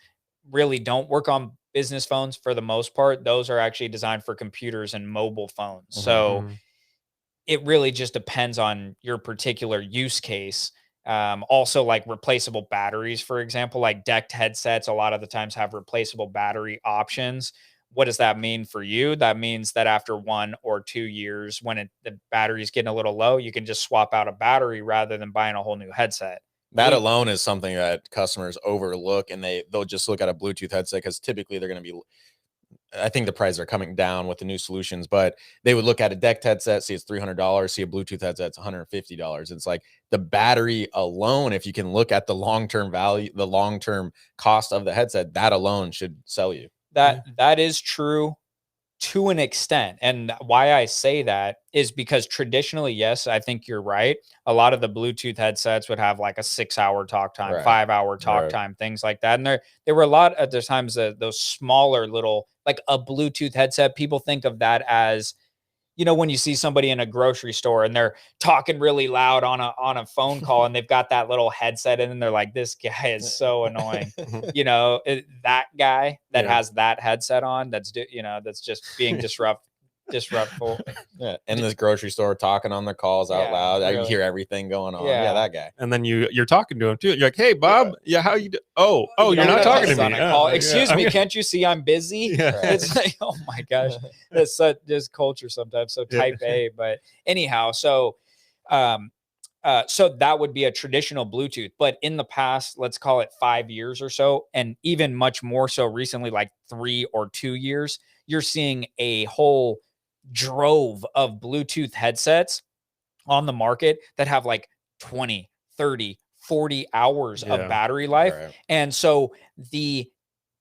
really don't work on business phones for the most part. Those are actually designed for computers and mobile phones. So it really just depends on your particular use case. Also, like replaceable batteries, for example, like Dect headsets, a lot of the times have replaceable battery options. What does that mean for you? That means that after 1 or 2 years, when the battery's getting a little low, you can just swap out a battery rather than buying a whole new headset. That alone is something that customers overlook, and they'll just look at a Bluetooth headset because typically they're going to be, I think the prices are coming down with the new solutions, but they would look at a Dect headset, see it's $300, see a Bluetooth headset, it's $150. It's like the battery alone, if you can look at the long-term value, the long-term cost of the headset, that alone should sell you. That is true to an extent. And why I say that is because traditionally, yes, I think you're right. A lot of the Bluetooth headsets would have like a 6-hour talk time, 5-hour talk time, things like that. And there were a lot of times those smaller little, like a Bluetooth headset, people think of that as, when you see somebody in a grocery store and they're talking really loud on a phone call and they've got that little headset in and they're like, this guy is so annoying. That guy that has that headset on, that's just being disruptful. Yeah, in this grocery store talking on the calls out loud. Really. I can hear everything going on. Yeah, that guy. And then you're talking to him too. You're like, hey, Bob, how you do? Oh, you're not talking to me. On a call. Excuse me, can't you see I'm busy? It's like, oh my gosh, that's such just culture sometimes. So type A, but anyhow, so that would be a traditional Bluetooth. But in the past, let's call it 5 years or so, and even much more so recently, like 3 or 2 years, you're seeing a whole drove of Bluetooth headsets on the market that have like 20, 30, 40 hours of battery life. And so the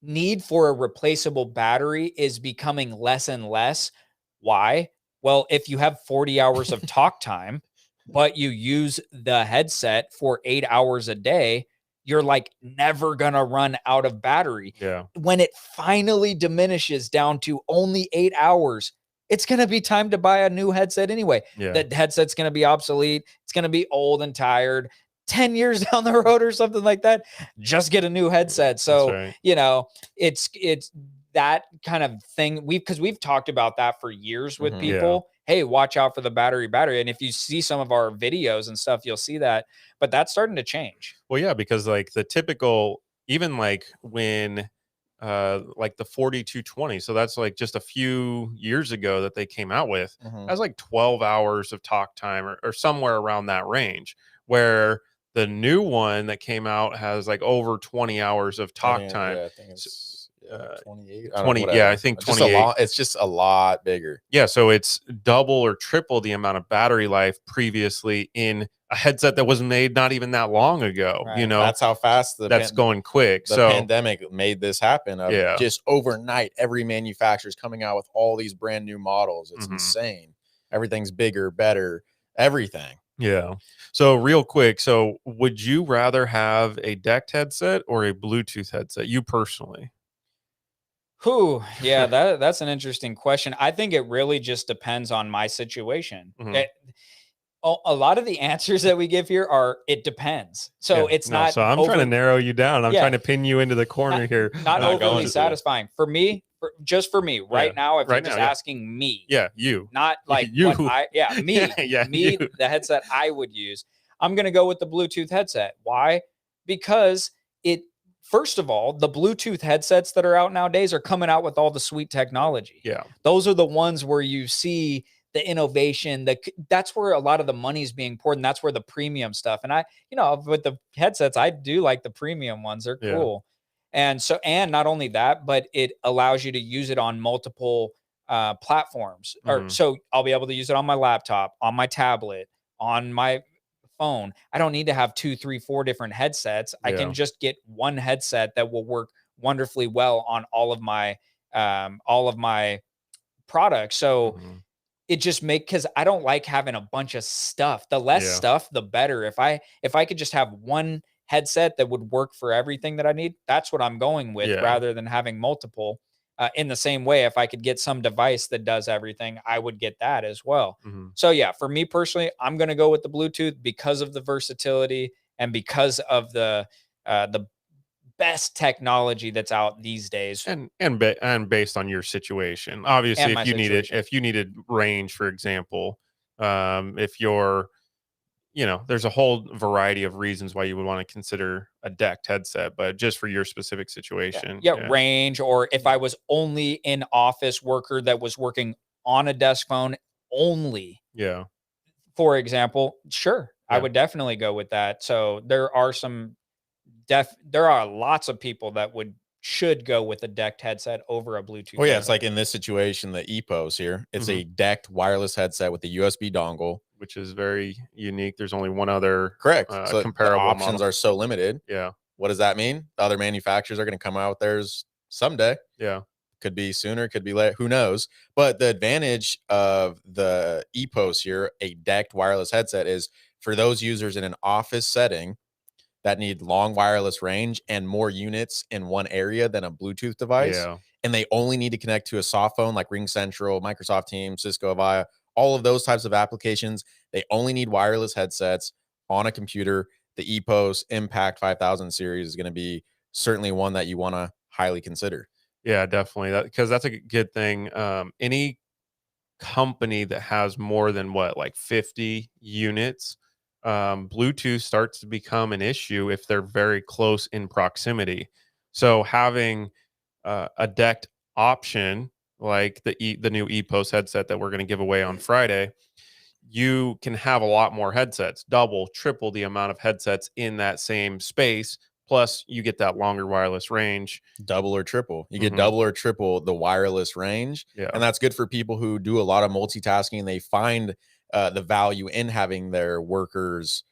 need for a replaceable battery is becoming less and less. Why? Well, if you have 40 hours of talk time, but you use the headset for 8 hours a day, you're like never gonna run out of battery. When it finally diminishes down to only 8 hours, it's going to be time to buy a new headset anyway. The headset's going to be obsolete. It's going to be old and tired. 10 years down the road or something like that, just get a new headset. So, it's that kind of thing. Because we've talked about that for years with people. Hey, watch out for the battery. And if you see some of our videos and stuff, you'll see that. But that's starting to change. Well, yeah, because like the typical, even like when like the 4220, so that's like just a few years ago that they came out with, that's like 12 hours of talk time or somewhere around that range, where the new one that came out has like over 20 hours of talk time. I think it's 28. 20, I think 28. It's just a lot bigger. Yeah, so it's double or triple the amount of battery life previously in a headset that was made not even that long ago. That's how fast that's going quick. The pandemic made this happen. Just overnight, every manufacturer's coming out with all these brand new models. It's insane. Everything's bigger, better, everything. Yeah. So real quick, so would you rather have a Dect headset or a Bluetooth headset? You personally? Yeah, that's an interesting question. I think it really just depends on my situation. A lot of the answers that we give here are it depends. So it's not. So I'm trying to narrow you down. I'm trying to pin you into the corner here. Not overly satisfying for me. Just for me right now. If you're just asking me, you, not like you, me, the headset I would use. I'm gonna go with the Bluetooth headset. Why? Because first of all, the Bluetooth headsets that are out nowadays are coming out with all the sweet technology. Those are the ones where you see the innovation. That's where a lot of the money is being poured, and that's where the premium stuff. And with the headsets, I do like the premium ones. They're cool. And not only that, but it allows you to use it on multiple platforms. So I'll be able to use it on my laptop, on my tablet, on my phone. I don't need to have 2, 3, 4 different headsets. I Yeah. can just get one headset that will work wonderfully well on all of my products. So Mhm. it just because I don't like having a bunch of stuff. The less Yeah. stuff, the better. If I could just have one headset that would work for everything that I need, that's what I'm going with, Yeah. rather than having multiple. In the same way, if I could get some device that does everything, I would get that as well. Mhm. So yeah, for me personally, I'm going to go with the Bluetooth because of the versatility and because of the best technology that's out these days. And based on your situation, obviously, And my situation. if you needed range, for example, if you're, there's a whole variety of reasons why you would want to consider a Dect headset, but just for your specific situation, Yeah, range, or if I was only an office worker that was working on a desk phone only, yeah, for example, sure, I Yeah. would definitely go with that. So there are lots of people that should go with a Dect headset over a Bluetooth. Well, yeah, it's headset. like in this situation, the Epos here, it's Mhm. a Dect wireless headset with a USB dongle. which is very unique. There's only one other Correct. So the comparable options model. are so limited. Yeah, What does that mean? The other manufacturers are going to come out with theirs someday. yeah, Could be sooner, could be late, who knows? But the advantage of the Epos here, a Dect wireless headset, is for those users in an office setting that need long wireless range and more units in one area than a Bluetooth device. yeah, And they only need to connect to a soft phone like Ring Central, Microsoft Teams, Cisco Avaya, all of those types of applications. They only need wireless headsets on a computer. The Epos Impact 5000 series is going to be certainly one that you want to highly consider. yeah, definitely. Because that's a good thing. Any company that has more than like 50 units, Bluetooth starts to become an issue if they're very close in proximity. So having a Dect option like the new Epos headset that we're going to give away on Friday, you can have a lot more headsets, double, triple the amount of headsets in that same space. Plus, you get that longer wireless range. Double or triple. You get Mhm. double or triple the wireless range. Yeah. And that's good for people who do a lot of multitasking and they find the value in having their workers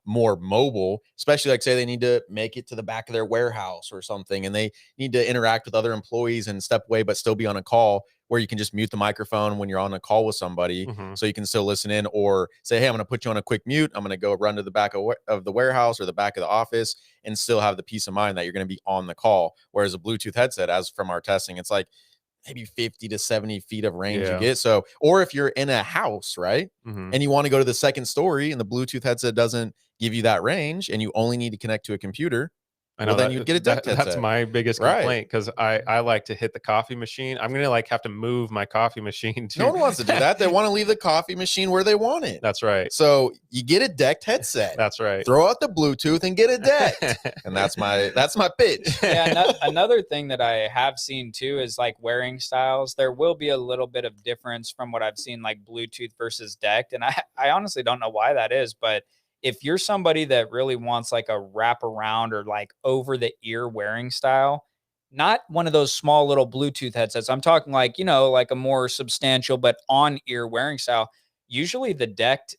more mobile, especially like say they need to make it to the back of their warehouse or something and they need to interact with other employees and step away but still be on a call, where you can just mute the microphone when you're on a call with somebody Mhm. so you can still listen in, or say, hey, I'm going to put you on a quick mute, I'm going to go run to the back of the warehouse or the back of the office, and still have the peace of mind that you're going to be on the call. Whereas a Bluetooth headset, as from our testing, it's like maybe 50 to 70 feet of range you Yeah. get. So, or if you're in a house, right, Mhm. and you want to go to the second story and the Bluetooth headset doesn't give you that range and you only need to connect to a computer, I know well, then you'd get a Dect that's headset. my biggest Right. complaint, because I like to hit the coffee machine. I'm gonna like have to move my coffee machine to. No one wants to do that. They want to leave the coffee machine where they want it. That's right. So you get a Dect headset. That's right. Throw out the Bluetooth and get a Dect. And that's my pitch. Yeah, another thing that I have seen too is like wearing styles. There will be a little bit of difference from what I've seen, like Bluetooth versus Dect, and I honestly don't know why that is, but if you're somebody that really wants like a wrap around or like over the ear wearing style, not one of those small little Bluetooth headsets. I'm talking like, like a more substantial but on ear wearing style. Usually the Dect,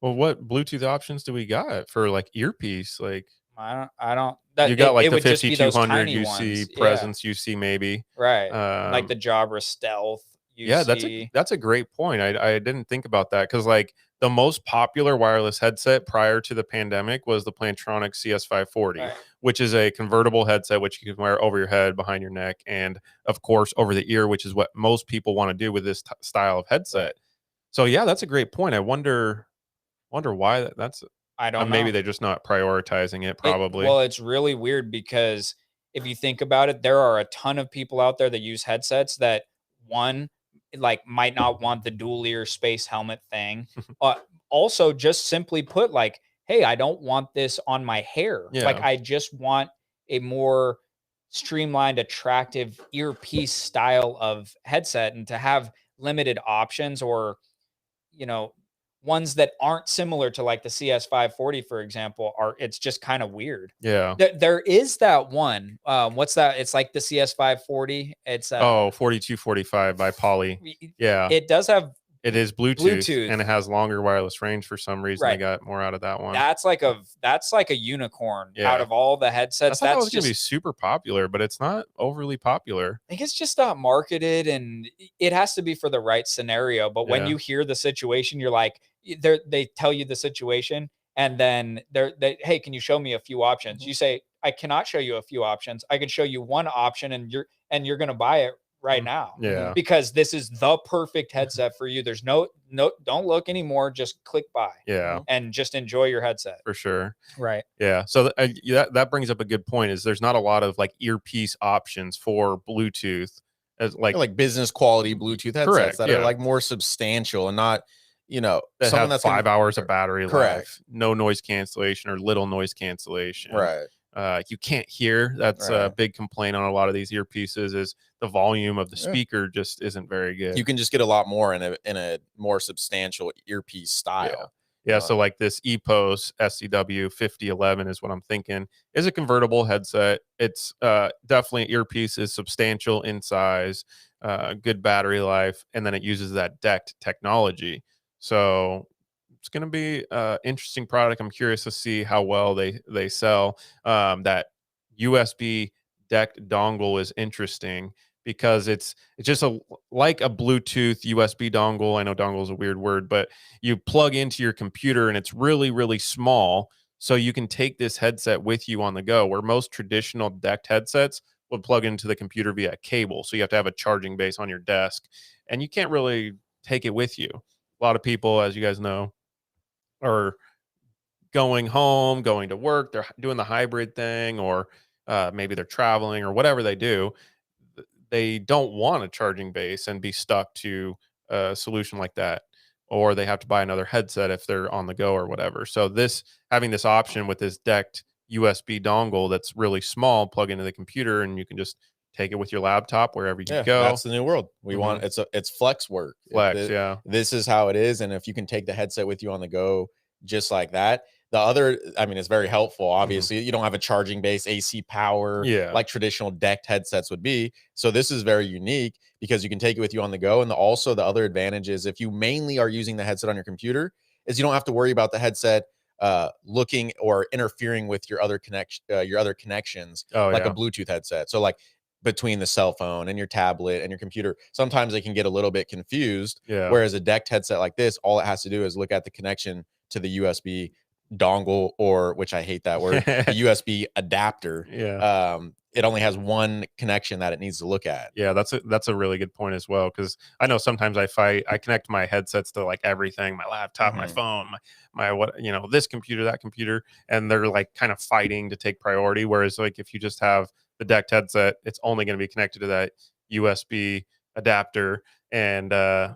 Well, what Bluetooth options do we got for like earpiece? Like I don't that you got like it the would just be those 5200 tiny UC ones. presence UC maybe. Right. Like the Um, Jabra Stealth yeah, UC. that's a great point. I didn't think about that, because like the most popular wireless headset prior to the pandemic was the Plantronics CS540, Right. which is a convertible headset which you can wear over your head, behind your neck, and of course over the ear, which is what most people want to do with this style of headset. Right. So yeah, that's a great point. I wonder why that's I don't maybe know. they're just not prioritizing it. Probably. Well, it's really weird because if you think about it, there are a ton of people out there that use headsets that one like might not want the dual ear space helmet thing. Also, just simply put, like, hey, I don't want this on my hair. Like, Yeah. I just want a more streamlined, attractive earpiece style of headset, and to have limited options or you know, ones that aren't similar to like the CS540, for example, it's just kind of weird. Yeah. There is that one. What's that? It's like the CS540. It's 4245 by Poly. Yeah. it does have It is Bluetooth, and it has longer wireless range for some reason. They got more out of that one. That's like a unicorn out of all the headsets. I thought that was going to be super popular, but it's not overly popular. I think it's just not marketed, and it has to be for the right scenario. But when you hear the situation, you're like, they tell you the situation, and then hey, can you show me a few options? You say, I cannot show you a few options. I can show you one option, and you're going to buy it right now. Because this is the perfect headset for you. There's no, don't look anymore. Just click buy. And just enjoy your headset. For sure. Right. Yeah. So that brings up a good point, is there's not a lot of like earpiece options for Bluetooth, as like business quality Bluetooth headsets that are like more substantial and not, that someone have that's 5 hours of battery Correct. life, no noise cancellation or little noise cancellation. Right. You can't hear. That's a big complaint on a lot of these earpieces, is the volume of the speaker just isn't very good. You can just get a lot more in a more substantial earpiece style. Yeah. So like this EPOS SCW 5011 is what I'm thinking, is a convertible headset. It's definitely earpiece, is substantial in size, good battery life, and then it uses that Dect technology. So it's going to be an interesting product. I'm curious to see how well they sell. That USB Dect dongle is interesting because it's just like a Bluetooth USB dongle. I know dongle is a weird word, but you plug into your computer and it's really, really small. So you can take this headset with you on the go, where most traditional Dect headsets would plug into the computer via cable. So you have to have a charging base on your desk, and you can't really take it with you. A lot of people, as you guys know, are going home, going to work, they're doing the hybrid thing, or maybe they're traveling or whatever they do. They don't want a charging base and be stuck to a solution like that, or they have to buy another headset if they're on the go or whatever. So having this option with this Dect USB dongle that's really small, plug into the computer, and you can just take it with your laptop wherever you go. That's the new world. We want it's flex work. This is how it is. And if you can take the headset with you on the go just like that, it's very helpful. Obviously, you don't have a charging base, AC power, like traditional Dect headsets would be. So this is very unique because you can take it with you on the go. And also the other advantage is, if you mainly are using the headset on your computer, is you don't have to worry about the headset looking or interfering with your other connections, like a Bluetooth headset. So like between the cell phone and your tablet and your computer, sometimes they can get a little bit confused. Whereas a Dect headset like this, all it has to do is look at the connection to the USB dongle, or, which I hate that word, a USB adapter. It only has one connection that it needs to look at. That's a really good point as well, because I know sometimes I connect my headsets to like everything, my laptop, my phone, my this computer, that computer, and they're like kind of fighting to take priority. Whereas like if you just have the Dect headset, it's only going to be connected to that USB adapter, and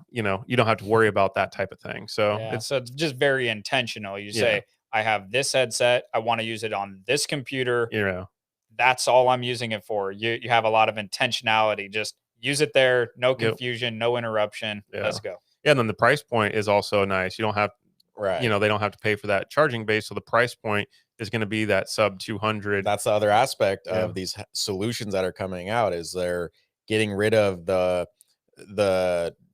you don't have to worry about that type of thing. So it's just very intentional. You say, I have this headset, I want to use it on this computer. That's all I'm using it for. You have a lot of intentionality. Just use it there. No confusion, no interruption. Let's go. And then the price point is also nice. You don't have, they don't have to pay for that charging base. So the price point is going to be that sub 200. That's the other aspect of these solutions that are coming out, is they're getting rid of the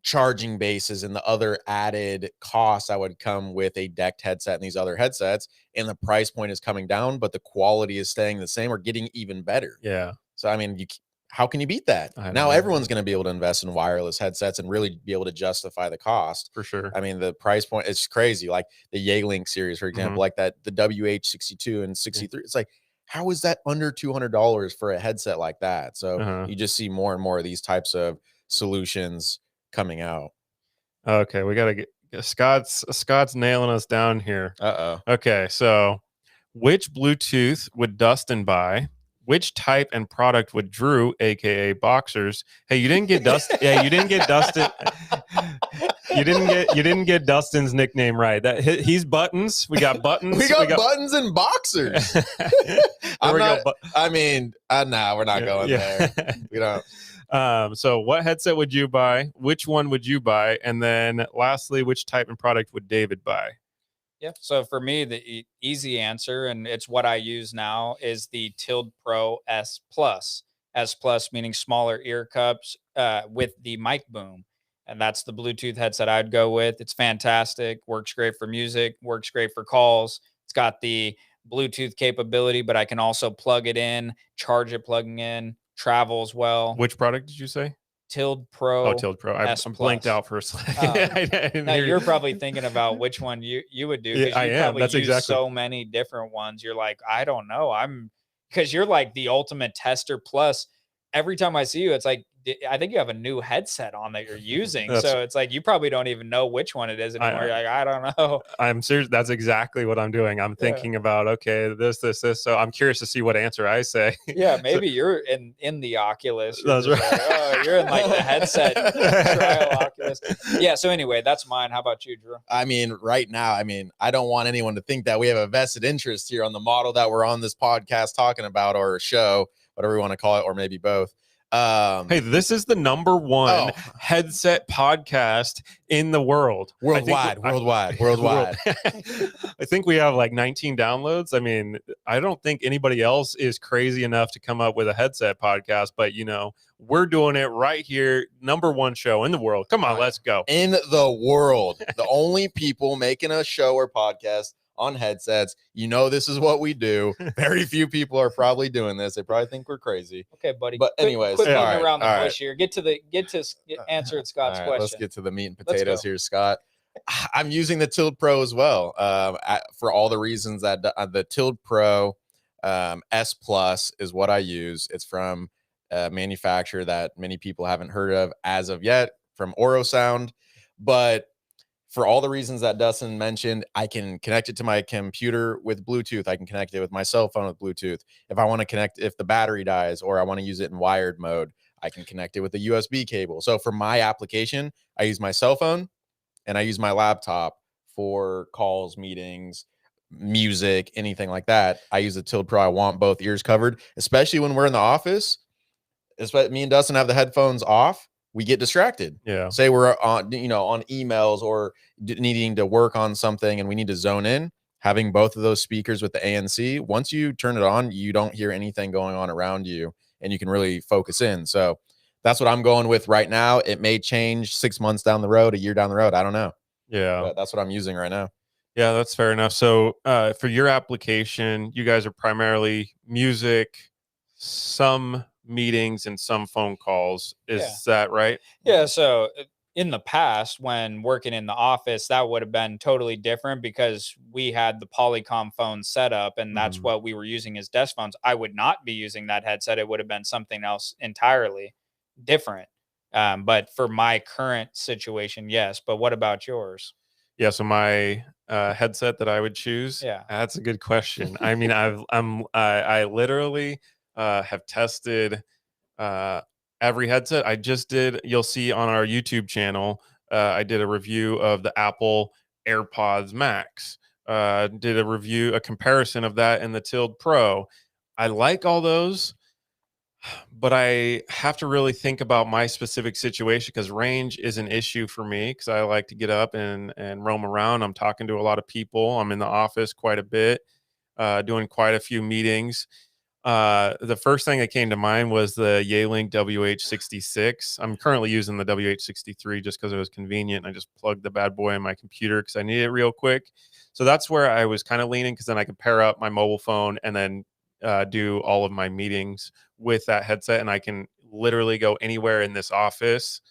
charging bases and the other added costs that would come with a Dect headset and these other headsets, and the price point is coming down, but the quality is staying the same or getting even better. So I mean, how can you beat that? Now everyone's going to be able to invest in wireless headsets and really be able to justify the cost. For sure. I mean, the price point is crazy. Like the Yealink series, for example, like the WH62 and 63. It's like, how is that under $200 for a headset like that? So you just see more and more of these types of solutions coming out. Okay, we gotta get Scott's nailing us down here. Okay, so which Bluetooth would Dustin buy? Which type and product would Drew, aka Boxers? Hey, you didn't get Dustin. You didn't get Dustin. You didn't get Dustin's nickname right. He's Buttons. We got Buttons. we got Buttons and Boxers. We're not going there. We don't. So what headset would you buy? Which one would you buy? And then lastly, which type and product would David buy? So for me, the easy answer, and it's what I use now, is the Tild Pro S Plus. S Plus meaning smaller ear cups with the mic boom. and that's the Bluetooth headset I'd go with. It's fantastic. Works great for music. Works great for calls. It's got the Bluetooth capability, but I can also plug it in, charge it, plugging in, travels well. Which product did you say? Tild Pro. Oh, Tild Pro. I'm blanked out for a second. I didn't Now hear you're you. probably thinking about which one you would do, Yeah, because I you am. probably That's use exactly. so many different ones. You're like, I don't know. Because you're like the ultimate tester. Plus, every time I see you, it's like, I think you have a new headset on that you're using. That's- So it's like you probably don't even know which one it is anymore. You're like, I don't know. I'm serious. That's exactly what I'm doing. I'm thinking about, okay, this. So I'm curious to see what answer I say. Yeah, maybe you're in the Oculus. You're That's just right. like, oh, you're in like the headset trial Oculus. Yeah. So anyway, that's mine. How about you, Drew? I mean, right now, I don't want anyone to think that we have a vested interest here on the model that we're on this podcast talking about, or a show, whatever we want to call it, or maybe both. Hey, this is the #1 headset podcast in the world. Worldwide. I think we have like 19 downloads. I mean, I don't think anybody else is crazy enough to come up with a headset podcast, but we're doing it right here. #1 show in the world. Come on, let's go. In the world. The only people making a show or podcast on headsets. This is what we do. Very few people are probably doing this. They probably think we're crazy. Okay, buddy. But anyways, quit beating all right, around the all bush here. Get to answer Scott's question. Let's get to the meat and potatoes go. here, Scott. I'm using the Tild Pro as well, for all the reasons that the Tild Pro S Plus is what I use. It's from a manufacturer that many people haven't heard of as of yet, from Oro Sound, but for all the reasons that Dustin mentioned, I can connect it to my computer with Bluetooth. I can connect it with my cell phone with Bluetooth. If I want to connect, if the battery dies or I want to use it in wired mode, I can connect it with a USB cable. So for my application, I use my cell phone and I use my laptop for calls, meetings, music, anything like that. I use the Tild Pro. I want both ears covered, especially when we're in the office. Me and Dustin have the headphones off. We get distracted. Yeah. Say we're on emails or needing to work on something and we need to zone in. Having both of those speakers with the ANC, once you turn it on, you don't hear anything going on around you and you can really focus in. So that's what I'm going with right now. It may change 6 months down the road, a year down the road. I don't know. Yeah. But that's what I'm using right now. Yeah, that's fair enough. So for your application, you guys are primarily music, some meetings and some phone calls. Is that right? Yeah. So in the past, when working in the office, that would have been totally different because we had the Polycom phone set up and that's what we were using as desk phones. I would not be using that headset. It would have been something else entirely different. But for my current situation, yes. But what about yours? Yeah. So my headset that I would choose. Yeah. That's a good question. I mean, I literally have tested every headset. I just did. You'll see on our YouTube channel. I did a review of the Apple AirPods Max. Did a comparison of that and the Tild Pro. I like all those, but I have to really think about my specific situation because range is an issue for me because I like to get up and roam around. I'm talking to a lot of people. I'm in the office quite a bit, doing quite a few meetings. The first thing that came to mind was the Yealink WH66. I'm currently using the WH63 just because it was convenient. I just plugged the bad boy in my computer because I need it real quick. So that's where I was kind of leaning because then I could pair up my mobile phone and then do all of my meetings with that headset. And I can literally go anywhere in this office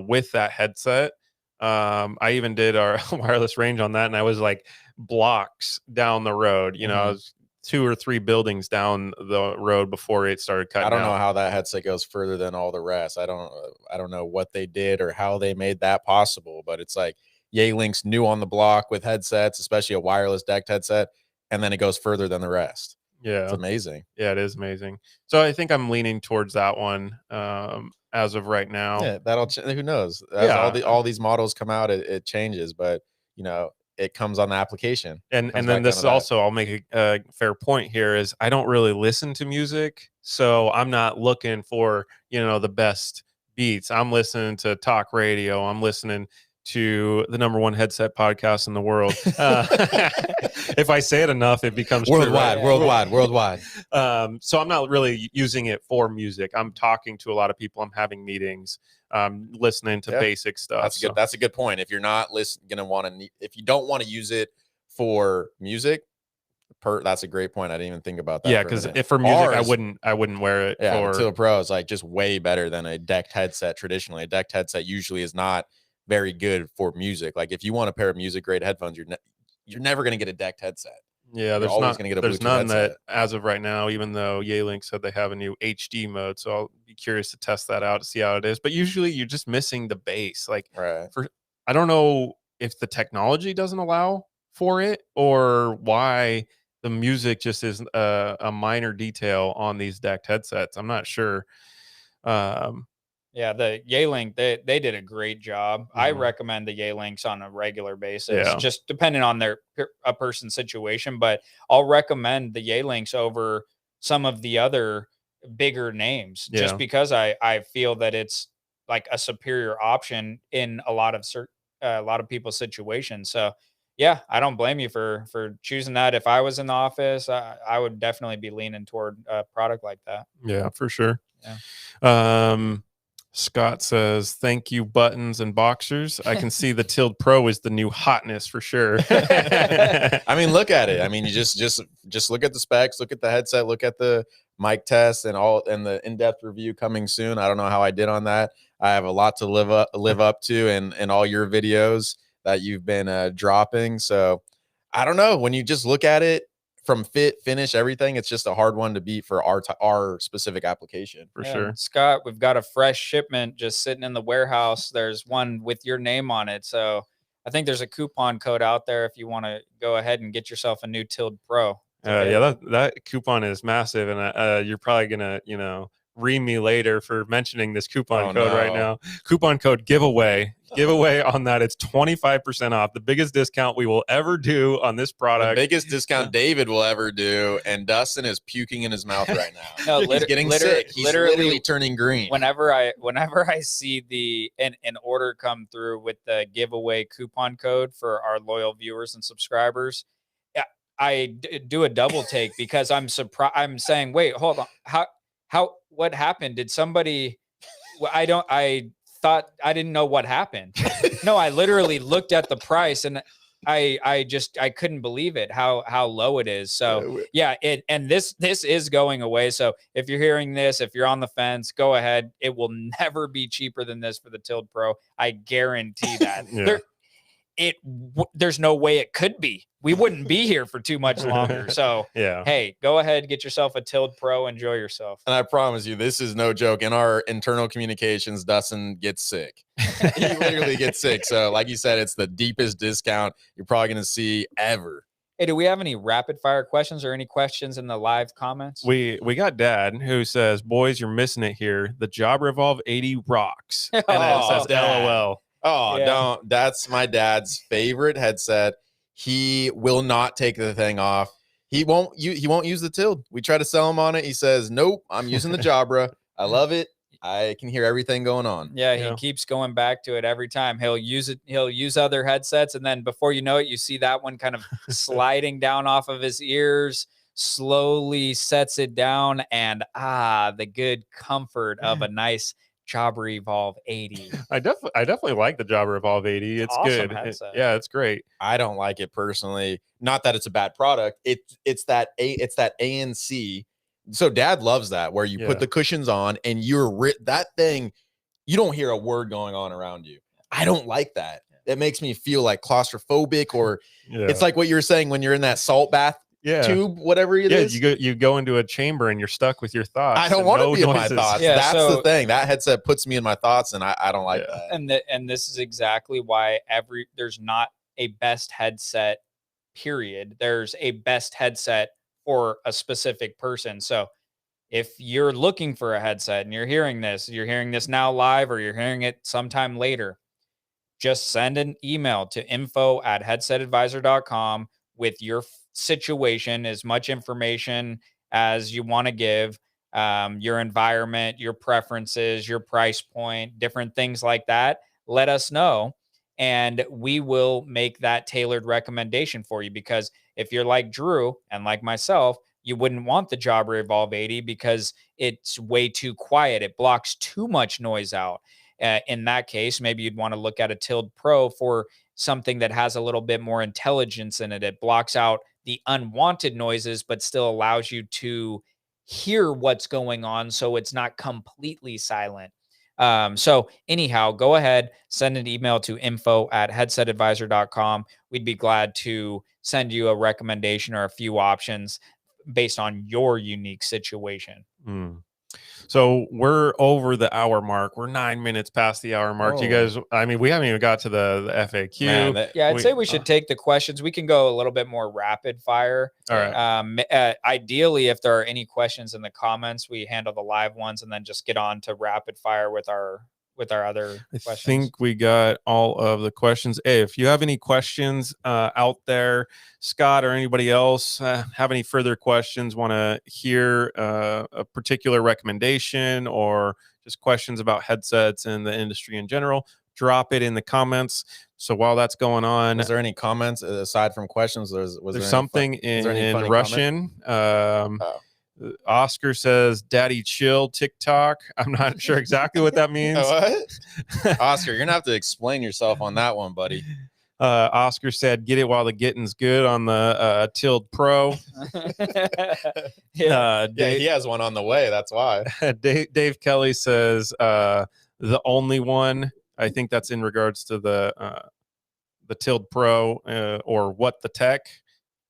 with that headset. I even did our wireless range on that and I was like blocks down the road. I was 2 or 3 buildings down the road before it started cutting. I don't know how that headset goes further than all the rest. I don't know what they did or how they made that possible, but it's like Yealink's new on the block with headsets, especially a wireless Dect headset, and then it goes further than the rest. Yeah. It's amazing. Yeah, it is amazing. So I think I'm leaning towards that one as of right now. Yeah, who knows? As all these models come out, it changes, but it comes on the application. And then this is also, I'll make a fair point here, is I don't really listen to music. So I'm not looking for, the best beats. I'm listening to talk radio. I'm listening to the #1 headset podcast in the world. If I say it enough, it becomes true, worldwide, right? worldwide. So I'm not really using it for music. I'm talking to a lot of people. I'm having meetings, listening to basic stuff. That's good. That's a good point. If you're not if you don't want to use it for music, that's a great point. I didn't even think about that. Yeah, because if for music, I wouldn't wear it. Yeah, for the Tilt Pro is like just way better than a Dect headset. Traditionally, a Dect headset usually is not very good for music. Like if you want a pair of music grade headphones, you're never going to get a Dect headset. Yeah, You're always going to get a there's Bluetooth none headset. that as of right now, even though Yealink said they have a new HD mode. So I'll be curious to test that out to see how it is. But usually you're just missing the bass. Like Right. I don't know if the technology doesn't allow for it or why the music just is a minor detail on these Dect headsets. I'm not sure. Yeah, the Yealink, they did a great job. I Mhm. recommend the Yealinks on a regular basis, Yeah. just depending on a person's situation. But I'll recommend the Yealinks over some of the other bigger names, Yeah. just because I feel that it's like a superior option in a lot of people's situations. So yeah, I don't blame you for choosing that. If I was in the office, I would definitely be leaning toward a product like that. Yeah, for sure. Yeah. Scott says, "Thank you, buttons and boxers. I can see the Tilt Pro is the new hotness for sure." I mean, look at it. I mean, you just look at the specs, look at the headset, look at the mic test, and the in-depth review coming soon. I don't know how I did on that. I have a lot to live up to, and all your videos that you've been dropping. So I don't know. When you just look at it from fit, finish, everything, it's just a hard one to beat for our specific application. For Yeah, sure. Scott, we've got a fresh shipment just sitting in the warehouse. There's one with your name on it. So I think there's a coupon code out there if you want to go ahead and get yourself a new Tilt Pro. Yeah, that coupon is massive, and you're probably gonna, ream me later for mentioning this coupon code right now. Coupon code giveaway on that. It's 25% off, the biggest discount we will ever do on this product. The biggest discount David will ever do, and Dustin is puking in his mouth right now. No, he's getting sick. He's literally turning green. Whenever I see an order come through with the giveaway coupon code for our loyal viewers and subscribers, I do a double take because I'm surprised. I'm saying, wait, hold on. What happened? Did somebody, I didn't know what happened. No, I literally looked at the price and I couldn't believe it, how low it is. So yeah, this is going away. So if you're hearing this, if you're on the fence, go ahead. It will never be cheaper than this for the Tilt Pro. I guarantee that. Yeah. There's no way it could be. We wouldn't be here for too much longer. So yeah, hey, go ahead, get yourself a Tilt Pro, enjoy yourself. And I promise you, this is no joke. In our internal communications, Dustin gets sick. He literally gets sick. So like you said, it's the deepest discount you're probably going to see ever. Hey, do we have any rapid fire questions or any questions in the live comments? We got Dad who says, "Boys, you're missing it here. The Jabra Evolve 80 rocks." And it says LOL. Oh, Yeah. don't. That's my dad's favorite headset. He will not take the thing off. He won't use the Tilt. We try to sell him on it. He says, "Nope, I'm using the Jabra. I love it. I can hear everything going on." Yeah, he keeps going back to it every time. He'll use it. He'll use other headsets, and then before you know it, you see that one kind of sliding down off of his ears, slowly sets it down, and the good comfort of a nice Jabra Evolve 80. I definitely like the Jabra Evolve 80. It's awesome good. Headset. It's great. I don't like it personally. Not that it's a bad product. It's that ANC. So Dad loves that, where you put the cushions on and that thing, you don't hear a word going on around you. I don't like that. It makes me feel like claustrophobic, or it's like what you were saying when you're in that salt bath tube, whatever it is. You go into a chamber and you're stuck with your thoughts. I don't want to be in my thoughts. Yeah, that's the thing. That headset puts me in my thoughts, and I don't like that. And this is exactly why there's not a best headset, period. There's a best headset for a specific person. So if you're looking for a headset and you're hearing this now live, or you're hearing it sometime later, just send an email to info@headsetadvisor.com with your situation, as much information as you want to give, your environment, your preferences, your price point, different things like that. Let us know, and we will make that tailored recommendation for you. Because if you're like Drew and like myself, you wouldn't want the Jabra Evolve 80 because it's way too quiet. It blocks too much noise out. In that case, maybe you'd want to look at a Tild Pro for something that has a little bit more intelligence in it. It blocks out the unwanted noises, but still allows you to hear what's going on, so it's not completely silent. So anyhow, go ahead, send an email to info@headsetadvisor.com. We'd be glad to send you a recommendation or a few options based on your unique situation. So we're over the hour mark. We're 9 minutes past the hour mark. Do you guys, I mean, we haven't even got to the FAQ. Man, Yeah, I'd say we should take the questions. We can go a little bit more rapid fire. All right. Ideally, if there are any questions in the comments, we handle the live ones and then just get on to rapid fire with our other questions. I think we got all of the questions. Hey, if you have any questions out there, Scott or anybody else have any further questions, want to hear a particular recommendation or just questions about headsets and the industry in general, drop it in the comments. So while that's going on, was there any comments aside from questions? Was there something in Russian? Oscar says, "Daddy chill TikTok." I'm not sure exactly what that means. What? Oscar, you're gonna have to explain yourself on that one, buddy. Oscar said, "Get it while the getting's good" on the Tild Pro. Yeah. He has one on the way. That's why. Dave Kelly says, "The only one." I think that's in regards to the Tild Pro or what the tech!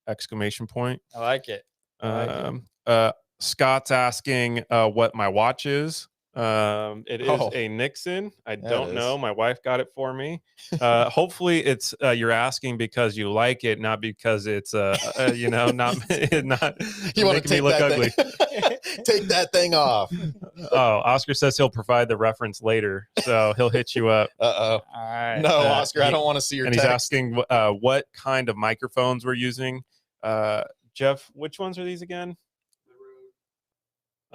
Exclamation point. I like it. Scott's asking what my watch is. It is a Nixon. I don't know. My wife got it for me. Hopefully it's you're asking because you like it, not because it's not you want making to me look ugly. Take that thing off. Oh, Oscar says he'll provide the reference later, so he'll hit you up. All right. No, Oscar, I don't want to see your and text. He's asking what kind of microphones we're using. Jeff, which ones are these again?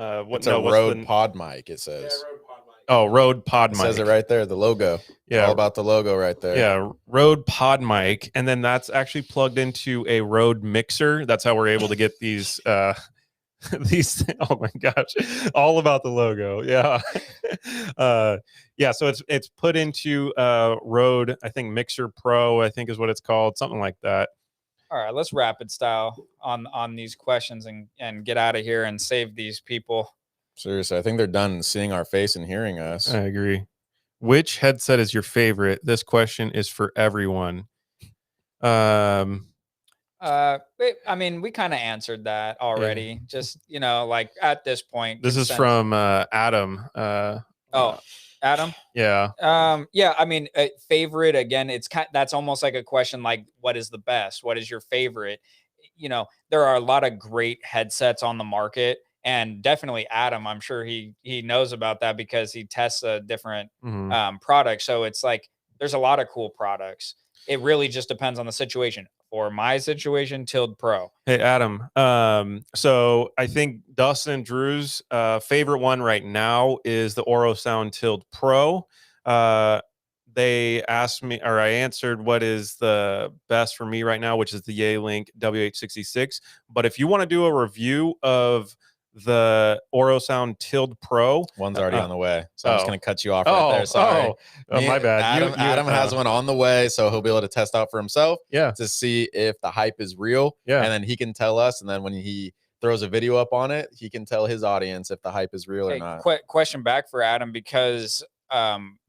It's a Rode pod mic, it says. Yeah, Rode pod mic. Oh, Rode pod mic. It says it right there, the logo. Yeah. All about the logo right there. Yeah, Rode pod mic. And then that's actually plugged into a Rode mixer. That's how we're able to get these these. Oh my gosh, all about the logo. Yeah. Yeah, so it's put into Rode, I think Mixer Pro, I think is what it's called, something like that. All right, let's rapid style on these questions and get out of here and save these people. Seriously, I think they're done seeing our face and hearing us. I agree. Which headset is your favorite? This question is for everyone. I mean, we kind of answered that already. Yeah. Just, like at this point. This is from Adam. Adam? Yeah. Yeah, I mean, favorite, again, that's almost like a question like, what is the best? What is your favorite? There are a lot of great headsets on the market, and definitely Adam, I'm sure he knows about that because he tests a different product. So it's like, there's a lot of cool products. It really just depends on the situation. For my situation, Tild Pro. Hey, Adam. So I think Dustin and Drew's favorite one right now is the Orosound Tild Pro. They asked me, or I answered what is the best for me right now, which is the Yealink WH66. But if you want to do a review of the Orosound Tild Pro, one's already on the way, so I'm just gonna cut you off right there. Sorry, my bad. Adam has one on the way, so he'll be able to test out for himself, to see if the hype is real, and then he can tell us, and then when he throws a video up on it, he can tell his audience if the hype is real or not. Question back for Adam, because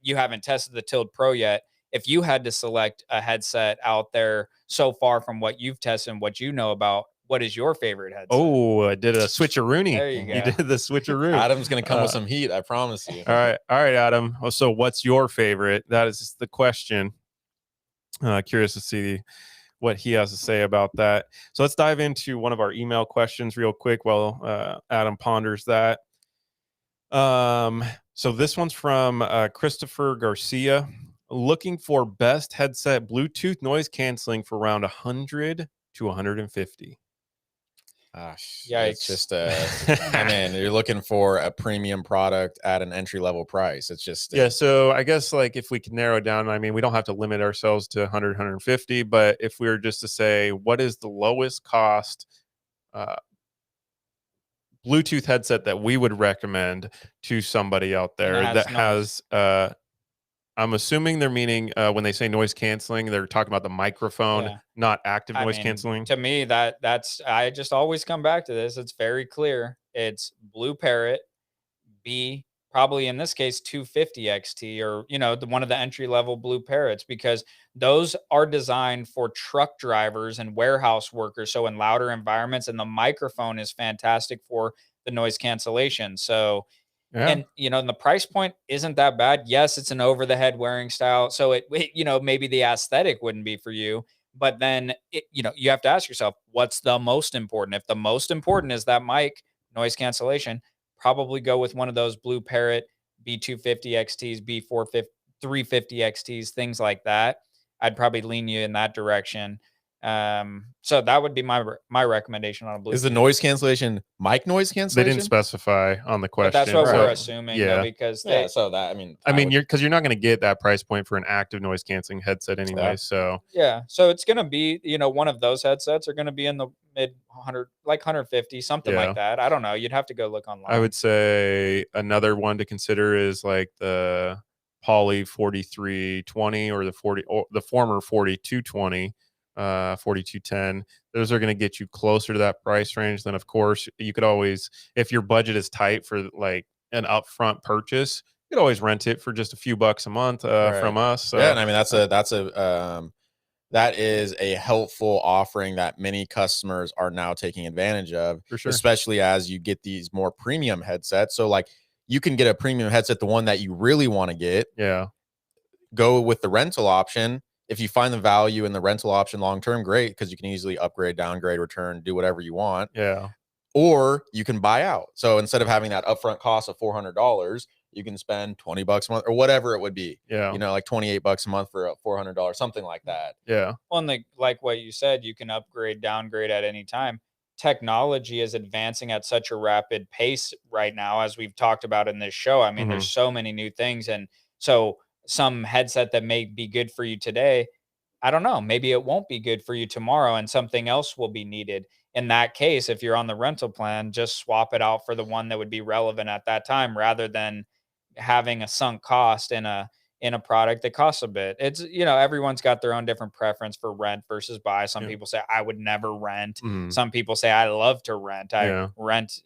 you haven't tested the Tild Pro yet. If you had to select a headset out there so far from what you've tested and what you know about, what is your favorite headset? Oh, I did a switcheroony. There you go. You did the switcheroo. Adam's going to come with some heat, I promise you. All right, Adam. So what's your favorite? That is the question. Curious to see what he has to say about that. So let's dive into one of our email questions real quick while Adam ponders that. So this one's from Christopher Garcia. Looking for best headset Bluetooth noise canceling for around 100 to 150. It's Yikes. just I mean, you're looking for a premium product at an entry level price. It's just Yeah, so I guess like if we can narrow it down, I mean, we don't have to limit ourselves to 100, 150, but if we were just to say what is the lowest cost uh, Bluetooth headset that we would recommend to somebody out there has that noise. has I'm assuming they're meaning when they say noise canceling, they're talking about the microphone, Yeah. not active I noise mean, canceling. to me, that's I just always come back to this. It's very clear. It's Blue Parrot, B, probably in this case 250 XT, or one of the entry level Blue Parrots, because those are designed for truck drivers and warehouse workers, so in louder environments, and the microphone is fantastic for the noise cancellation. So, Yeah. and and the price point isn't that bad. Yes, it's an over the head wearing style, so maybe the aesthetic wouldn't be for you, but then you have to ask yourself, what's the most important? If the most important is that mic noise cancellation, probably go with one of those Blue Parrot B250 XTs, B450, 350 XTs, things like that. I'd probably lean you in that direction. So that would be my recommendation on a Bluetooth. is the noise cancellation mic noise They cancellation? didn't specify on the question. But that's what Right. we're so, assuming, yeah. though, because Yeah, so that I mean, would- you're not going to get that price point for an active noise canceling headset anyway. Yeah. So yeah, so it's going to be, one of those headsets are going to be in the mid 100, like 150, something Yeah. like that. I don't know. You'd have to go look online. I would say another one to consider is like the Poly 4320 or the former 4220, 4210. Those are going to get you closer to that price range. Then, of course, you could always, if your budget is tight for like an upfront purchase, you could always rent it for just a few bucks a month from us. So, yeah, and I mean that is a helpful offering that many customers are now taking advantage of, for sure. especially as you get these more premium headsets. So like you can get a premium headset, the one that you really want to get, Yeah. go with the rental option. If you find the value in the rental option long term, great, because you can easily upgrade, downgrade, return, do whatever you want. Yeah. Or you can buy out. So instead of having that upfront cost of $400, you can spend $20 a month or whatever it would be. Yeah. Like $28 a month for a $400, something like that. Yeah. Well, and like what you said, you can upgrade, downgrade at any time. Technology is advancing at such a rapid pace right now, as we've talked about in this show. I mean, there's so many new things. And so some headset that may be good for you today, I don't know, maybe it won't be good for you tomorrow and something else will be needed. In that case, if you're on the rental plan, just swap it out for the one that would be relevant at that time, rather than having a sunk cost in a product that costs a bit. It's, everyone's got their own different preference for rent versus buy. Some people say I would never rent. Some people say I love to rent. I rent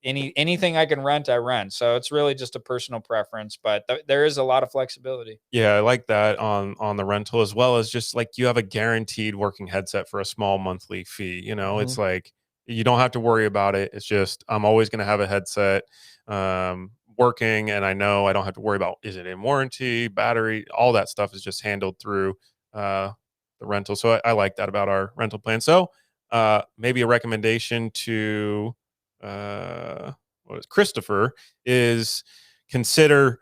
anything I can rent, I rent. So it's really just a personal preference, but there is a lot of flexibility. Yeah, I like that on the rental, as well as just like you have a guaranteed working headset for a small monthly fee. It's like you don't have to worry about it. It's just I'm always going to have a headset working, and I know I don't have to worry about, is it in warranty, battery, all that stuff is just handled through the rental. So I like that about our rental plan. So maybe a recommendation to Christopher is consider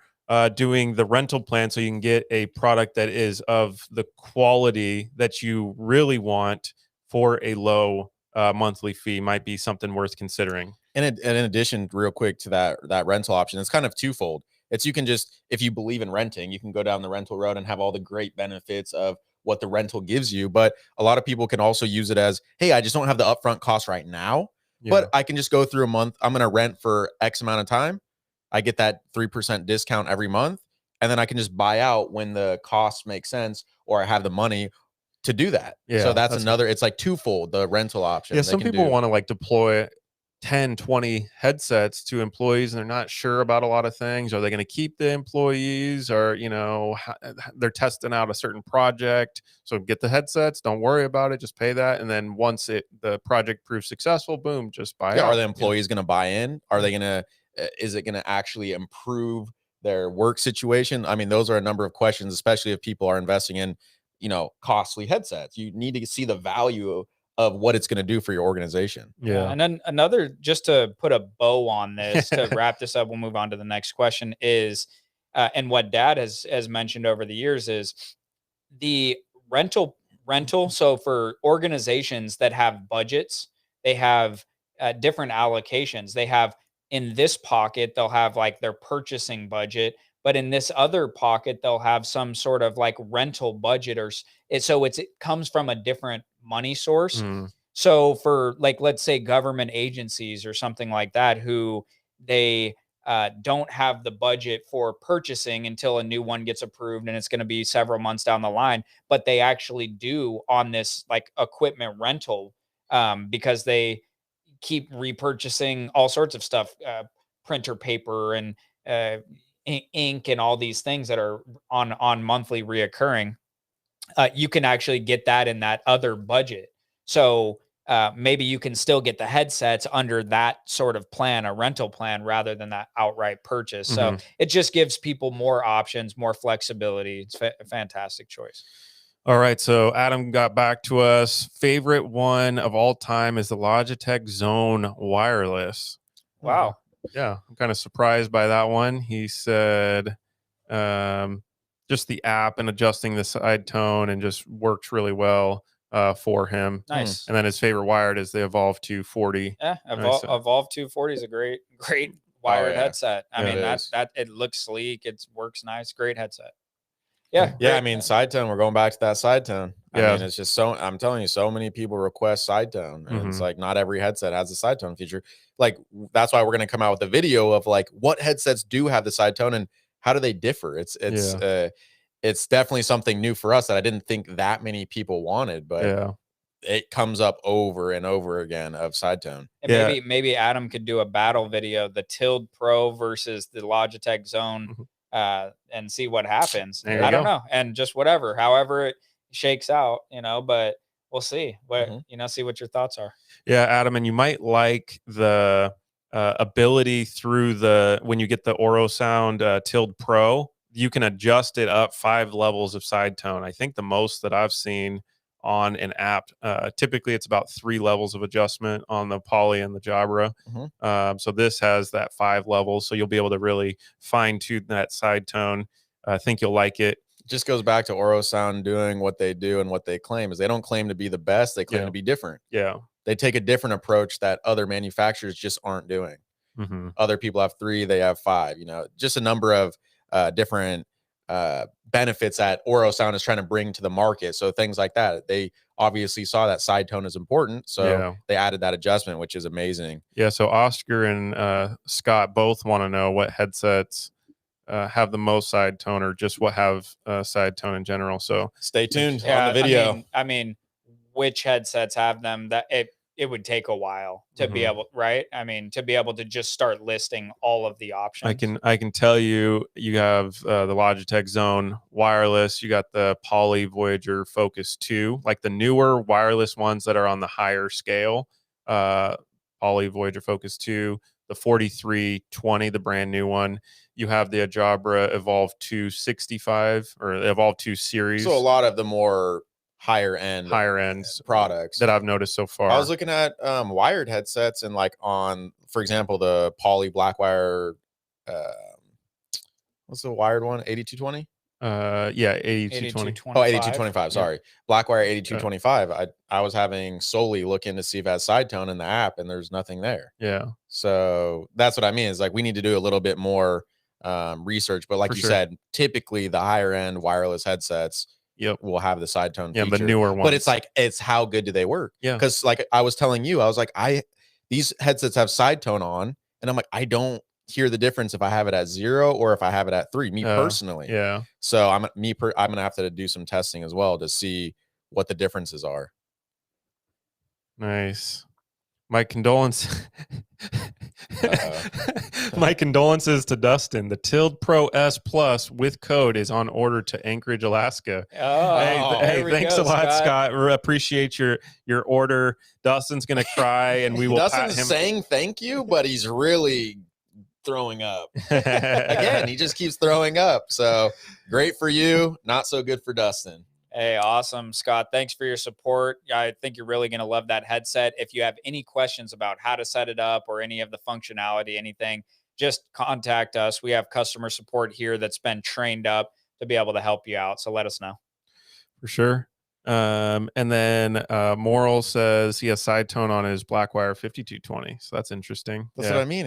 doing the rental plan so you can get a product that is of the quality that you really want for a low monthly fee. Might be something worth considering. And in addition, real quick to that rental option, it's kind of twofold. It's, you can just, if you believe in renting, you can go down the rental road and have all the great benefits of what the rental gives you. But a lot of people can also use it as, hey, I just don't have the upfront cost right now, but I can just go through a month. I'm going to rent for X amount of time. I get that 3% discount every month, and then I can just buy out when the costs make sense, or I have the money to do that. Yeah, so that's another, it's like twofold, the rental option. Yeah, some people want to like deploy 10, 20 headsets to employees and they're not sure about a lot of things. Are they going to keep the employees, or they're testing out a certain project? So get the headsets, don't worry about it, just pay that, and then once the project proves successful, boom, just buy out. Are the employees going to buy in? Are they going to is it going to actually improve their work situation? I mean, those are a number of questions, especially if people are investing in costly headsets. You need to see the value of what it's going to do for your organization. And then another, just to put a bow on this, to wrap this up, we'll move on to the next question, is and what Dad has mentioned over the years is the rental. So for organizations that have budgets, they have different allocations. They have in this pocket, they'll have like their purchasing budget, but in this other pocket, they'll have some sort of like rental budget so it comes from a different money source. Mm. So for like, let's say government agencies or something like that, who they don't have the budget for purchasing until a new one gets approved, and it's going to be several months down the line, but they actually do on this like equipment rental, because they keep repurchasing all sorts of stuff, printer paper and ink and all these things that are on monthly reoccurring. You can actually get that in that other budget. So maybe you can still get the headsets under that sort of plan, a rental plan, rather than that outright purchase. So it just gives people more options, more flexibility. It's a fantastic choice. All right, so Adam got back to us. Favorite one of all time is the Logitech Zone Wireless. Wow. Yeah, I'm kind of surprised by that one. He said just the app and adjusting the side tone and just works really well for him. Nice. And then his favorite wired is the Evolve 240. Yeah, Evolve 240 is a great wired headset. I mean, that it looks sleek, it works nice, great headset. Yeah. Yeah. I mean, side tone, we're going back to that side tone. Yeah. I mean, it's just I'm telling you, so many people request side tone. And it's like, not every headset has a side tone feature. Like, that's why we're going to come out with a video of like what headsets do have the side tone and how do they differ. It's definitely something new for us that I didn't think that many people wanted, but it comes up over and over again of side tone. And maybe Adam could do a battle video, the Tild Pro versus the Logitech Zone, and see what happens. I don't know. And just however it shakes out, but we'll see see what your thoughts are. Yeah, Adam, and you might like the ability through when you get the Oro Sound Tild Pro, you can adjust it up 5 levels of side tone. I think the most that I've seen on an app, typically it's about 3 levels of adjustment on the Poly and the Jabra. So this has that 5 levels, so you'll be able to really fine tune that side tone. I think you'll like it. Just goes back to Oro Sound doing what they do, and what they claim is they don't claim to be the best, they claim to be different. Yeah, they take a different approach that other manufacturers just aren't doing. Other people have 3, they have 5, just a number of different benefits that Oro Sound is trying to bring to the market. So things like that, they obviously saw that side tone is important, so they added that adjustment, which is amazing. Yeah, so Oscar and Scott both want to know what headsets have the most side tone, or just what have side tone in general. So stay tuned on the video. I mean, which headsets have them? That it would take a while to be able, right? I mean, to be able to just start listing all of the options. I can tell you have the Logitech Zone wireless. You got the Poly Voyager Focus 2, like the newer wireless ones that are on the higher scale. Poly Voyager Focus 2, the 4320, the brand new one. You have the Jabra Evolve 265 or Evolve 2 series. So a lot of the more higher end products that I've noticed so far. I was looking at wired headsets, and like on, for example, the Poly Blackwire, what's the wired one? 8220? 8220. Oh, 8225. Sorry. Blackwire 8225. I was having solely looking to see if it has side tone in the app, and there's nothing there. Yeah. So that's what I mean, is like we need to do a little bit more research, but like you said, typically the higher end wireless headsets will have the side tone feature. The newer ones. But it's like, it's how good do they work? Yeah. Because like I was telling you, I was like, these headsets have side tone on, and I'm like, I don't hear the difference if I have it at 0 or if I have it at 3, me personally. Yeah. So I'm gonna have to do some testing as well to see what the differences are. Nice. My condolences. My condolences to Dustin. The Tild Pro S Plus with code is on order to Anchorage, Alaska. Hey, thanks a lot, Scott. Appreciate your order. Dustin's gonna cry, and we will. Dustin's saying thank you, but he's really throwing up. Again, he just keeps throwing up. So great for you, not so good for Dustin. Hey, awesome, Scott. Thanks for your support. I think you're really going to love that headset. If you have any questions about how to set it up or any of the functionality, anything, just contact us. We have customer support here that's been trained up to be able to help you out. So let us know. For sure. And then Moral says he has side tone on his Blackwire 5220. So that's interesting. That's yeah. what I mean.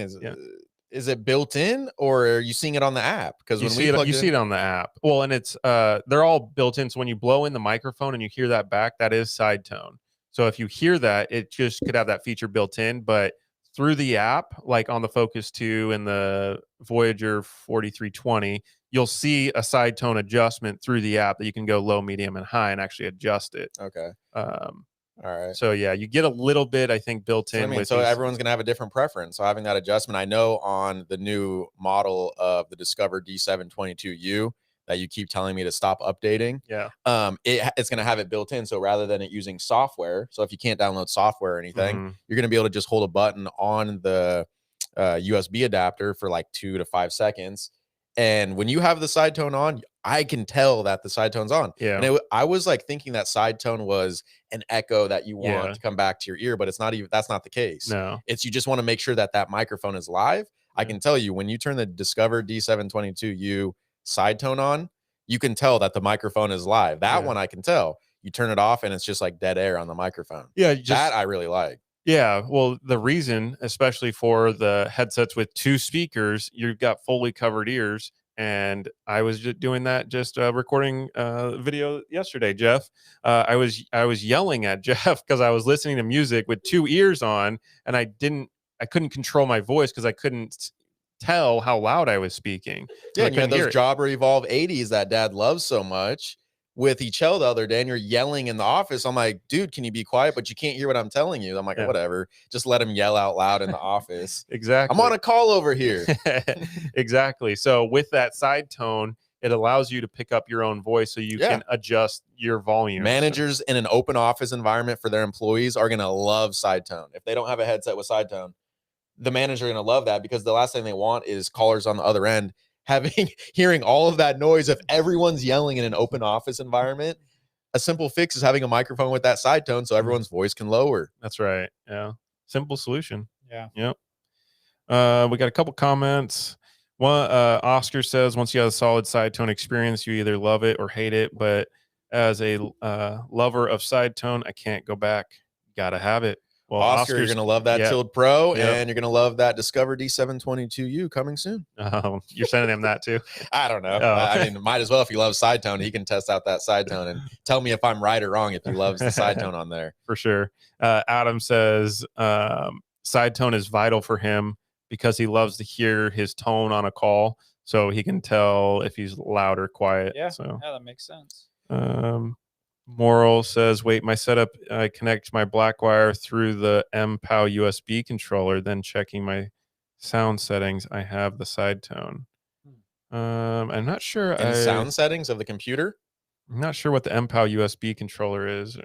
Is it built in, or are you seeing it on the app? Because when we plug you see it on the app. Well, and it's they're all built in. So when you blow in the microphone and you hear that back, that is side tone. So if you hear that, it just could have that feature built in, but through the app, like on the Focus 2 and the Voyager 4320, you'll see a side tone adjustment through the app that you can go low, medium, and high and actually adjust it. Okay. All right. So yeah, you get a little bit, I think, built in. With so these. Everyone's gonna have a different preference. So having that adjustment, I know on the new model of the Discover D722U that you keep telling me to stop updating. Yeah. It's gonna have it built in. So rather than it using software, so if you can't download software or anything, you're gonna be able to just hold a button on the USB adapter for like 2 to 5 seconds. And when you have the side tone on, I can tell that the side tone's on. Yeah. And I was like thinking that side tone was an echo that you want to come back to your ear, but it's not even, that's not the case. No. It's you just want to make sure that that microphone is live. Yeah. I can tell you when you turn the Discover D722U side tone on, you can tell that the microphone is live. That one I can tell. You turn it off and it's just like dead air on the microphone. Yeah. That I really like. Yeah, well, the reason, especially for the headsets with 2 speakers, you've got fully covered ears. And I was just doing that, recording video yesterday, Jeff. I was yelling at Jeff because I was listening to music with 2 ears on, and I couldn't control my voice because I couldn't tell how loud I was speaking. Yeah, and you had those Jabra Evolve 80s that Dad loves so much with each other the other day, and you're yelling in the office. I'm like, dude, can you be quiet? But you can't hear what I'm telling you. I'm like, whatever. Just let him yell out loud in the office. Exactly. I'm on a call over here. Exactly. So with that side tone, it allows you to pick up your own voice so you can adjust your volume. Managers in an open office environment for their employees are going to love side tone. If they don't have a headset with side tone, the manager are going to love that, because the last thing they want is callers on the other end hearing all of that noise. If everyone's yelling in an open office environment, a simple fix is having a microphone with that side tone so everyone's voice can lower. That's right. Yeah. Simple solution. Yeah. Yep. We got a couple comments. One, Oscar says, once you have a solid side tone experience, you either love it or hate it. But as a lover of side tone, I can't go back. Gotta have it. Well, Oscar, you're going to love that Tilt Pro, and you're going to love that Discover D722U coming soon. You're sending him that too? I don't know. I mean, might as well. If he loves side tone, he can test out that side tone and tell me if I'm right or wrong if he loves the side tone on there. For sure. Adam says side tone is vital for him because he loves to hear his tone on a call, so he can tell if he's loud or quiet. Yeah, so that makes sense. Moral says, wait, my setup, I connect my Blackwire through the MPOW USB controller, then checking my sound settings, I have the side tone. I'm not sure. Sound settings of the computer? I'm not sure what the MPOW USB controller is.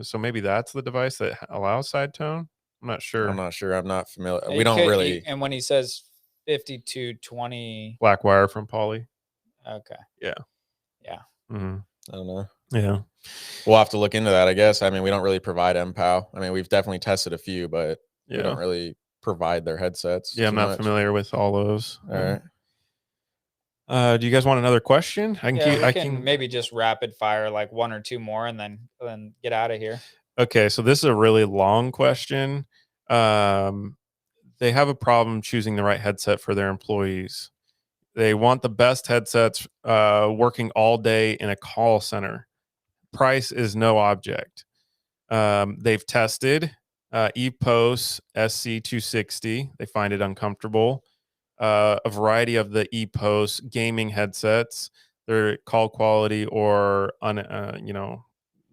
So maybe that's the device that allows side tone? I'm not sure. I'm not familiar. We don't really. And when he says 5220. Blackwire from Poly. Okay. Yeah. Yeah. Mm-hmm. I don't know. Yeah. We'll have to look into that, I guess. I mean, we don't really provide MPOW. I mean, we've definitely tested a few, but we don't really provide their headsets. Yeah, I'm not familiar with all those. All right. Do you guys want another question? I can maybe just rapid fire like 1 or 2 more and then get out of here. Okay, so this is a really long question. They have a problem choosing the right headset for their employees. They want the best headsets working all day in a call center. Price is no object. They've tested EPOS SC260. They find it uncomfortable. A variety of the EPOS gaming headsets, their call quality or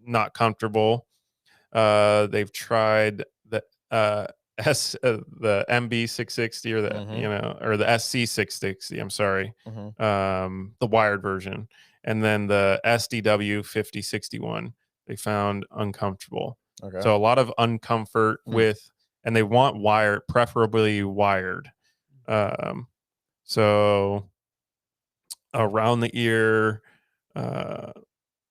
not comfortable. They've tried the MB660 or the or the SC660. I'm sorry, the wired version, and then the SDW 5061. They found uncomfortable. Okay. So a lot of uncomfort with, and they want wired, preferably wired. So around the ear.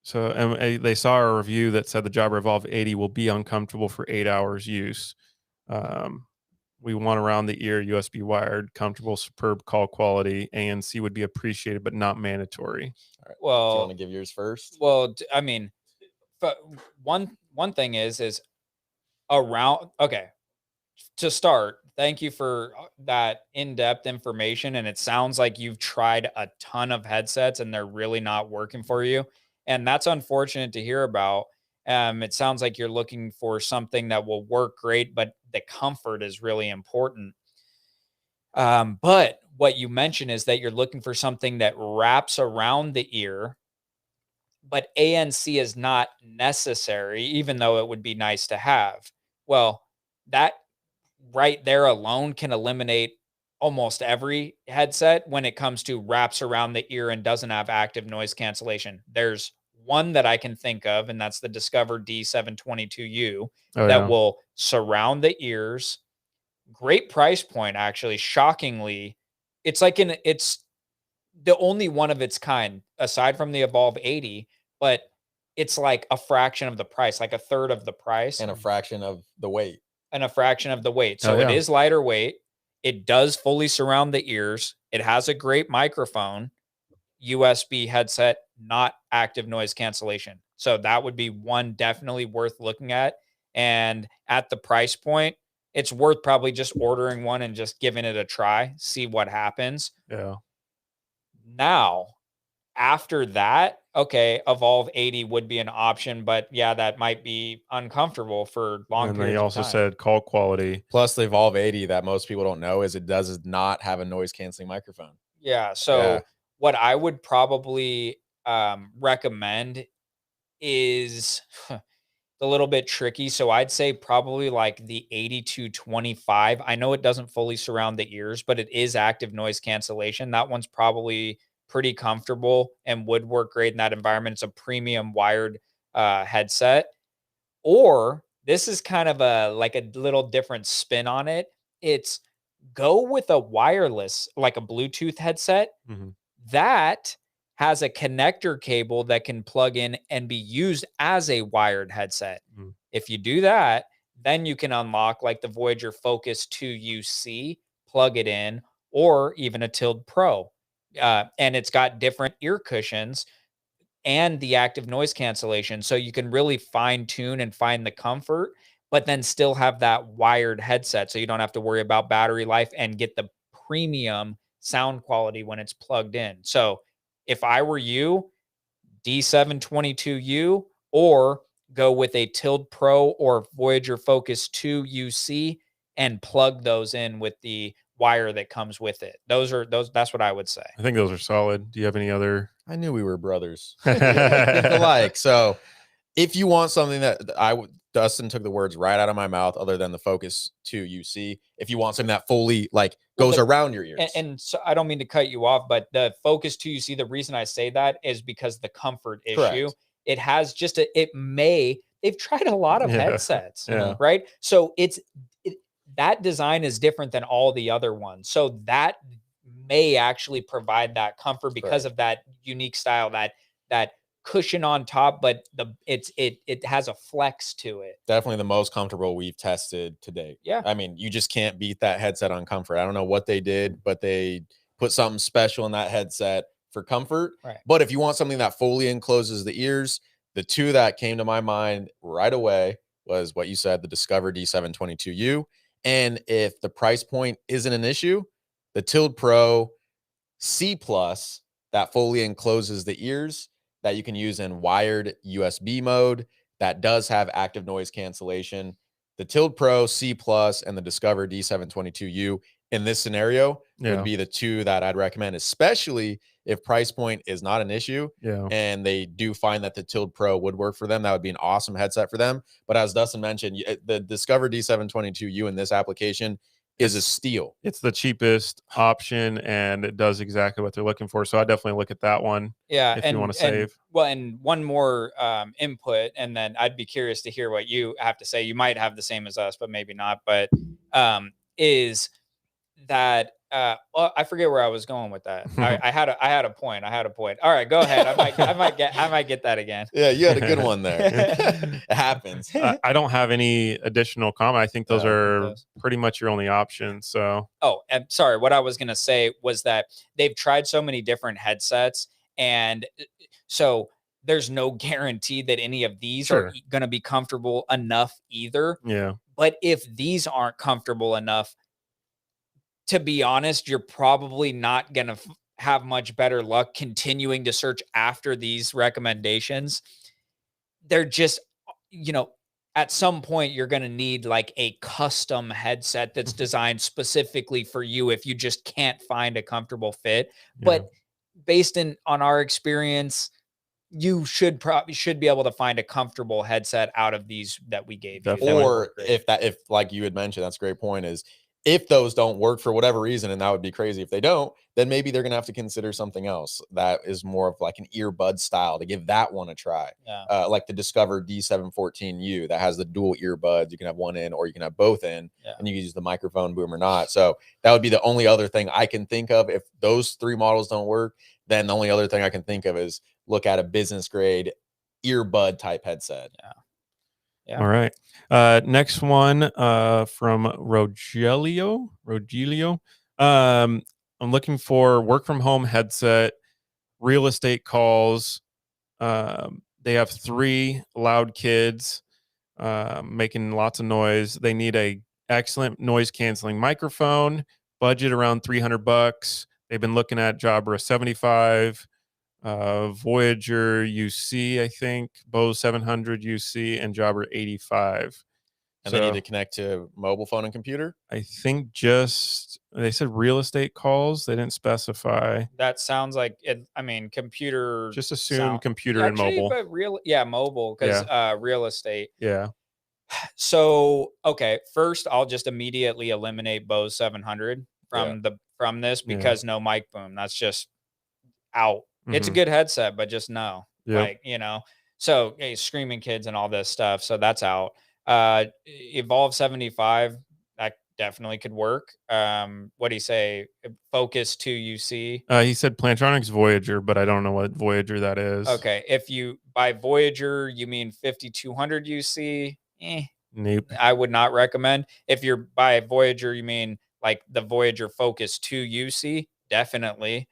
So they saw a review that said the Jabra Evolve 80 will be uncomfortable for 8 hours use. We want around the ear USB wired, comfortable, superb call quality. ANC would be appreciated, but not mandatory. All right. Well, do you want to give yours first? Well, I mean, but one thing is around. Okay, to start, thank you for that in-depth information. And it sounds like you've tried a ton of headsets and they're really not working for you. And that's unfortunate to hear about. It sounds like you're looking for something that will work great, but the comfort is really important. But what you mentioned is that you're looking for something that wraps around the ear, but ANC is not necessary, even though it would be nice to have. Well, that right there alone can eliminate almost every headset when it comes to wraps around the ear and doesn't have active noise cancellation. There's one that I can think of, and that's the Discover D722U that will surround the ears. Great price point, actually. Shockingly, it's the only one of its kind aside from the Evolve 80, but it's like a fraction of the price, like a third of the price, and a fraction of the weight. So it is lighter weight. It does fully surround the ears. It has a great microphone, USB headset, not active noise cancellation. So that would be one definitely worth looking at. And at the price point, it's worth probably just ordering one and just giving it a try, see what happens. Yeah. Now, after that, okay, Evolve 80 would be an option, but yeah, that might be uncomfortable for long And periods they also of time. said call quality. Plus, the Evolve 80 that most people don't know is it does not have a noise canceling microphone. Yeah. So what I would probably recommend is a little bit tricky. So I'd say probably like the 8225. I know it doesn't fully surround the ears, but it is active noise cancellation. That one's probably pretty comfortable and would work great in that environment. It's a premium wired headset. Or this is kind of like a little different spin on it. It's go with a wireless, like a Bluetooth headset that has a connector cable that can plug in and be used as a wired headset. If you do that, then you can unlock like the Voyager Focus 2 UC, plug it in, or even a Tilt Pro. And it's got different ear cushions and the active noise cancellation. So you can really fine tune and find the comfort, but then still have that wired headset. So you don't have to worry about battery life and get the premium sound quality when it's plugged in. So if I were you, D722U, or go with a Tilt Pro or Voyager Focus 2 UC and plug those in with the wire that comes with it. That's what I would say. I think those are solid. Do you have any other? I knew we were brothers. Think alike. So if you want something that Dustin took the words right out of my mouth, other than the Focus 2 UC, if you want something that fully goes around your ears. And so I don't mean to cut you off, but the Focus 2 UC, the reason I say that is because the comfort issue. Correct. It has just they've tried a lot of headsets, right? So that design is different than all the other ones. So that may actually provide that comfort because of that unique style, that cushion on top, but it has a flex to it. Definitely the most comfortable we've tested to date. Yeah. I mean, you just can't beat that headset on comfort. I don't know what they did, but they put something special in that headset for comfort. Right. But if you want something that fully encloses the ears, the two that came to my mind right away was what you said, the Discover D722U. And if the price point isn't an issue, the Tilt Pro C+ that fully encloses the ears, that you can use in wired USB mode, that does have active noise cancellation. The Tilt Pro C+ and the Discover D722U in this scenario would be the two that I'd recommend, especially if price point is not an issue and they do find that the Tilt Pro would work for them. That would be an awesome headset for them. But as Dustin mentioned, the Discover D722U in this application is a steal. It's the cheapest option and it does exactly what they're looking for. So I definitely look at that one. Yeah. If you want to save. And one more input, and then I'd be curious to hear what you have to say. You might have the same as us, but maybe not. But is that I forget where I was going with that. I had a point. All right, go ahead. I might get that again. Yeah, you had a good one there. It happens. I don't have any additional comment. I think those are pretty much your only options. So and sorry, what I was gonna say was that they've tried so many different headsets, and so there's no guarantee that any of these Sure. are going to be comfortable enough either. Yeah. But if these aren't comfortable enough, to be honest, you're probably not going to have much better luck continuing to search after these recommendations. They're just, at some point you're going to need like a custom headset that's designed specifically for you if you just can't find a comfortable fit. But based on our experience, you should be able to find a comfortable headset out of these that we gave you. Definitely. Or if like you had mentioned, that's a great point, is if those don't work for whatever reason, and that would be crazy if they don't, then maybe they're gonna have to consider something else that is more of like an earbud style to give that one a try. Yeah. Like the Discover D714U that has the dual earbuds. You can have one in or you can have both in, and you can use the microphone boom or not. So that would be the only other thing I can think of. If those 3 models don't work, then the only other thing I can think of is look at a business grade earbud type headset. Yeah. All right. Next one from Rogelio. I'm looking for work from home headset, real estate calls. They have 3 loud kids making lots of noise. They need a excellent noise canceling microphone. Budget around $300. They've been looking at Jabra 75. Voyager UC, I think, Bose 700 UC, and Jabra 85. And they need to connect to mobile phone and computer? I think they said real estate calls. They didn't specify. That sounds like it. I mean, computer. Just assume computer and actually, mobile. but mobile, because real estate. Yeah. So, okay, first I'll just immediately eliminate Bose 700 from this because no mic boom. That's just out. It's a good headset, but just no. Yep. Like, so screaming kids and all this stuff. So that's out. Evolve 75, that definitely could work. What do you say? Focus 2 UC. He said Plantronics Voyager, but I don't know what Voyager that is. Okay. If you by Voyager, you mean 5200 UC? Nope. I would not recommend. If you're by Voyager, you mean like the Voyager Focus 2 UC? Definitely.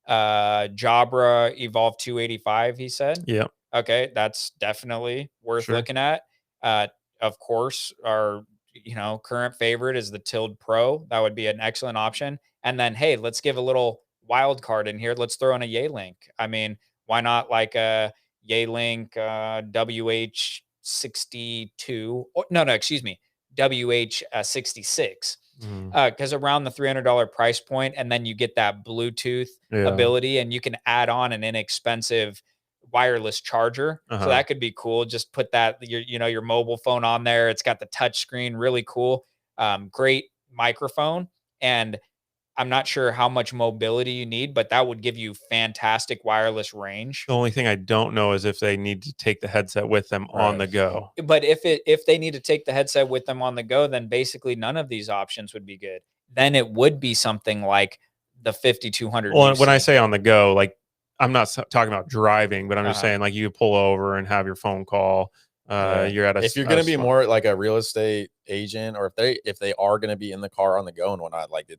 Jabra Evolve 285, he said. Yeah. Okay, that's definitely worth looking at. Of course, our current favorite is the Tild Pro. That would be an excellent option. And then, hey, let's give a little wild card in here. Let's throw in a Yealink. I mean, why not like a Yealink WH62? Excuse me, WH66. Because around the $300 price point, and then you get that Bluetooth ability, and you can add on an inexpensive wireless charger. So that could be cool. Just put that your mobile phone on there. It's got the touch screen, really cool. Great microphone, and I'm not sure how much mobility you need, but that would give you fantastic wireless range. The only thing I don't know is if they need to take the headset with them on the go. But if they need to take the headset with them on the go, then basically none of these options would be good. Then it would be something like the 5200. Well, when I say on the go, like I'm not talking about driving, but I'm just saying like you pull over and have your phone call. You're at if you're going to be more like a real estate agent, or if they are going to be in the car on the go and whatnot, like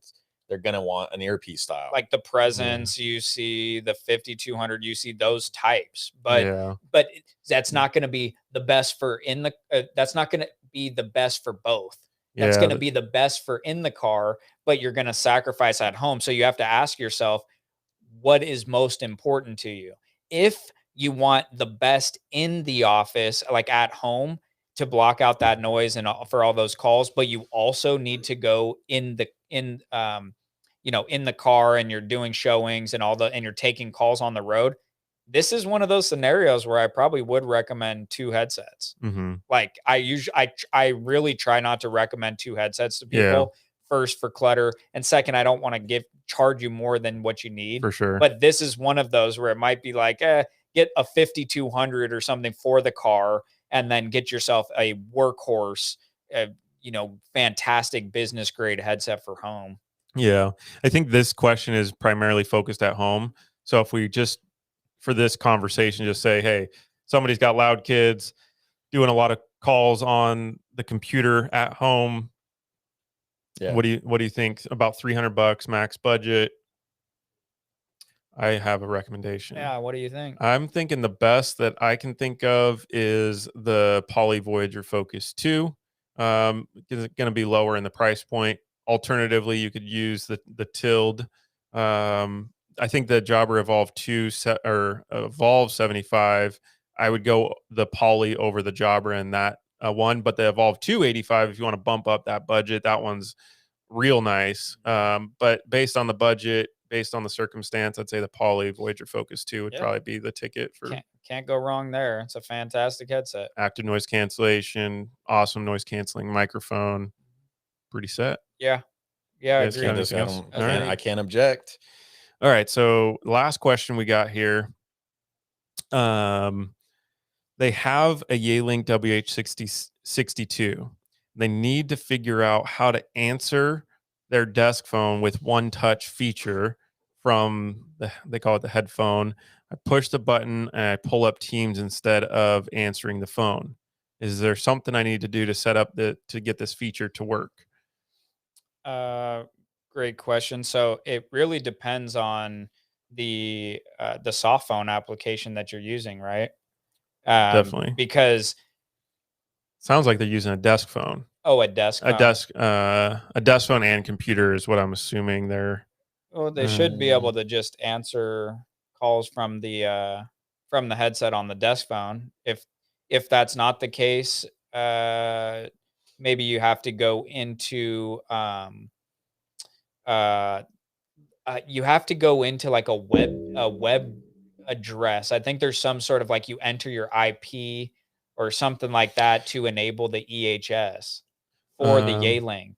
they're going to want an earpiece style, like the Presence UC, the 5200 UC, those types. But that's not going to be the best for that's not going to be the best for both. That's going to be the best for in the car, but you're going to sacrifice at home. So you have to ask yourself, what is most important to you? If you want the best in the office, like at home, to block out that noise and for all those calls, but you also need to go in the car, and you're doing showings and and you're taking calls on the road. This is one of those scenarios where I probably would recommend 2 headsets. Like I really try not to recommend 2 headsets to people. First, for clutter, and second, I don't want to charge you more than what you need. For sure. But this is one of those where it might be like, get a 5200 or something for the car, and then get yourself a workhorse, fantastic business grade headset for home. Yeah. I think this question is primarily focused at home. So if we just, for this conversation, just say, hey, somebody's got loud kids doing a lot of calls on the computer at home. Yeah. What do you think about $300 max budget? I have a recommendation. Yeah, what do you think? I'm thinking the best that I can think of is the Poly Voyager Focus 2. It's going to be lower in the price point. Alternatively, you could use the Tild. I think the Jabra Evolve 2 or Evolve 75. I would go the Poly over the Jabra in that one, but the Evolve 285, if you want to bump up that budget, that one's real nice. But based on the budget, based on the circumstance, I'd say the Poly Voyager Focus 2 would probably be the ticket for Can't go wrong there. It's a fantastic headset. active noise cancellation, awesome noise canceling microphone. Pretty set. Yeah. Yeah, I You guys agree. got anything else? All right. I can't object. All right. So last question we got here. They have a Yealink WH62. They need to figure out how to answer their desk phone with one touch feature from they call it the headphone. I push the button and I pull up Teams instead of answering the phone. Is there something I need to do to set up to get this feature to work? Great question. So it really depends on the soft phone application that you're using, right? Definitely. Because sounds like they're using a desk phone. a desk phone. A desk phone and computer is what I'm assuming they're. Well, they should be able to just answer calls from the headset on the desk phone. If that's not the case, maybe you have to go into you have to go into like a web address. I think there's some sort of like you enter your IP or something like that to enable the EHS for the Yealink.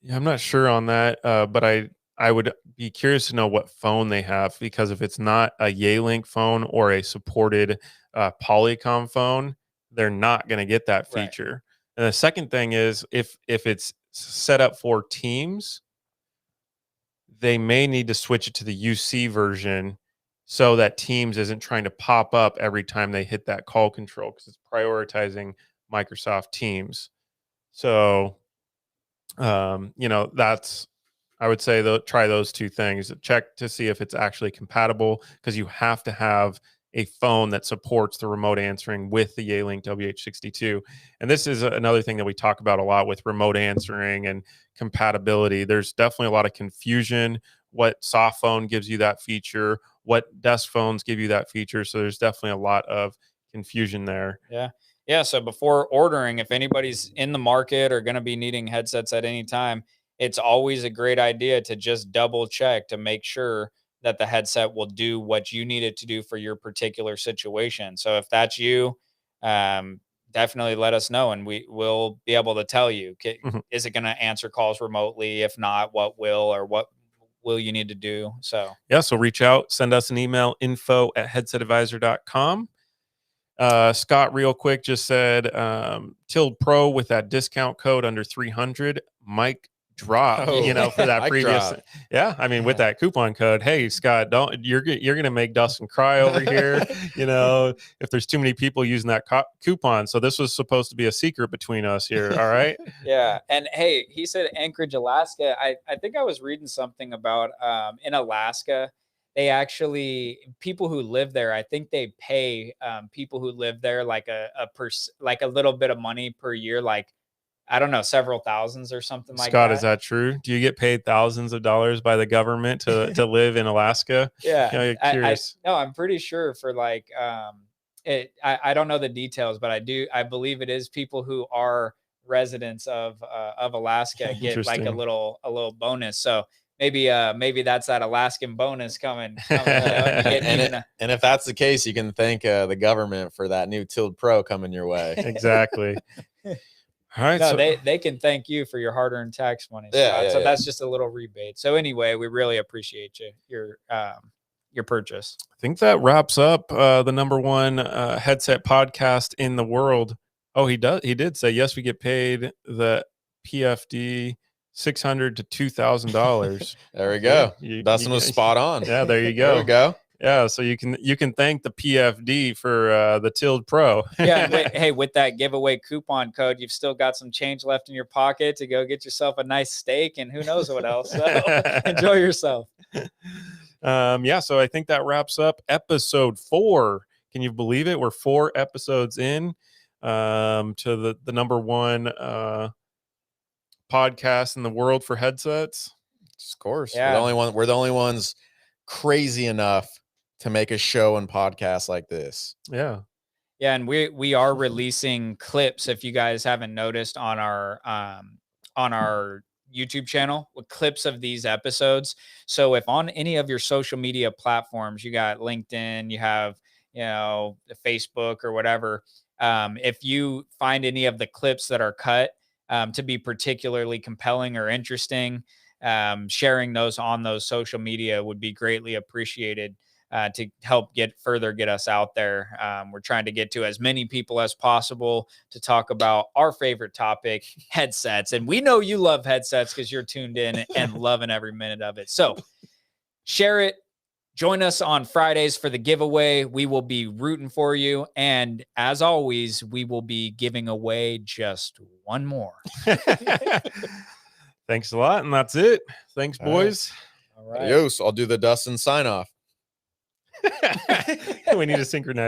Yeah, I'm not sure on that, but I would be curious to know what phone they have, because if it's not a Yealink phone or a supported Polycom phone, they're not going to get that feature. Right. And the second thing is if it's set up for Teams, they may need to switch it to the UC version so that Teams isn't trying to pop up every time they hit that call control, because it's prioritizing Microsoft Teams. So, that's, I would say try those two things. Check to see if it's actually compatible, because you have to have a phone that supports the remote answering with the Yealink WH62. And this is another thing that we talk about a lot with remote answering and compatibility. There's definitely a lot of confusion. What soft phone gives you that feature? What desk phones give you that feature? So there's definitely a lot of confusion there. Yeah. Yeah. So before ordering, if anybody's in the market or going to be needing headsets at any time, it's always a great idea to just double check to make sure that the headset will do what you need it to do for your particular situation. So if that's you, definitely let us know and we will be able to tell you, is it going to answer calls remotely? If not, what will you need to do? So reach out, send us an email, info@headsetadvisor.com. Scott, real quick, just said Tild Pro with that discount code under 300 mic drop, for that previous drop. Yeah, I mean, with that coupon code. Hey, Scott, you're gonna make Dustin cry over here. If there's too many people using that coupon. So this was supposed to be a secret between us here. All right. Yeah. And hey, he said Anchorage, Alaska. I think I was reading something about in Alaska, they actually, people who live there, I think they pay people who live there like like a little bit of money per year, like, I don't know, several thousands or something like that. Scott, is that true? Do you get paid thousands of dollars by the government to live in Alaska? Yeah. Curious. No, I'm pretty sure for like, I don't know the details, but I believe it is people who are residents of Alaska get like a little bonus. So maybe that's that Alaskan bonus coming. And if that's the case, you can thank the government for that new Tild Pro coming your way. Exactly. All right. No, they can thank you for your hard-earned tax money. So that's just a little rebate. So anyway, we really appreciate your purchase. I think that wraps up the number one headset podcast in the world. Oh, he did say yes. We get paid the PFD $600 to $2,000. There we go. Dustin was spot on. Yeah, there you go. There we go. Yeah, so you can thank the PFD for the Tild Pro. Yeah, with that giveaway coupon code, you've still got some change left in your pocket to go get yourself a nice steak and who knows what else. So enjoy yourself. Yeah, so I think that wraps up episode 4. Can you believe it? We're 4 episodes in to the number 1 podcast in the world for headsets. Of course. Yeah. We're the only ones crazy enough to make a show and podcast like this. Yeah. Yeah, and we are releasing clips, if you guys haven't noticed, on our YouTube channel with clips of these episodes. So if on any of your social media platforms, you got LinkedIn, you have, Facebook or whatever, if you find any of the clips that are cut to be particularly compelling or interesting, sharing those on those social media would be greatly appreciated. To help get us out there. We're trying to get to as many people as possible to talk about our favorite topic, headsets. And we know you love headsets because you're tuned in and loving every minute of it. So share it. Join us on Fridays for the giveaway. We will be rooting for you. And as always, we will be giving away just one more. Thanks a lot. And that's it. Thanks, boys. All right. Adios. I'll do the Dustin sign off. We need to synchronize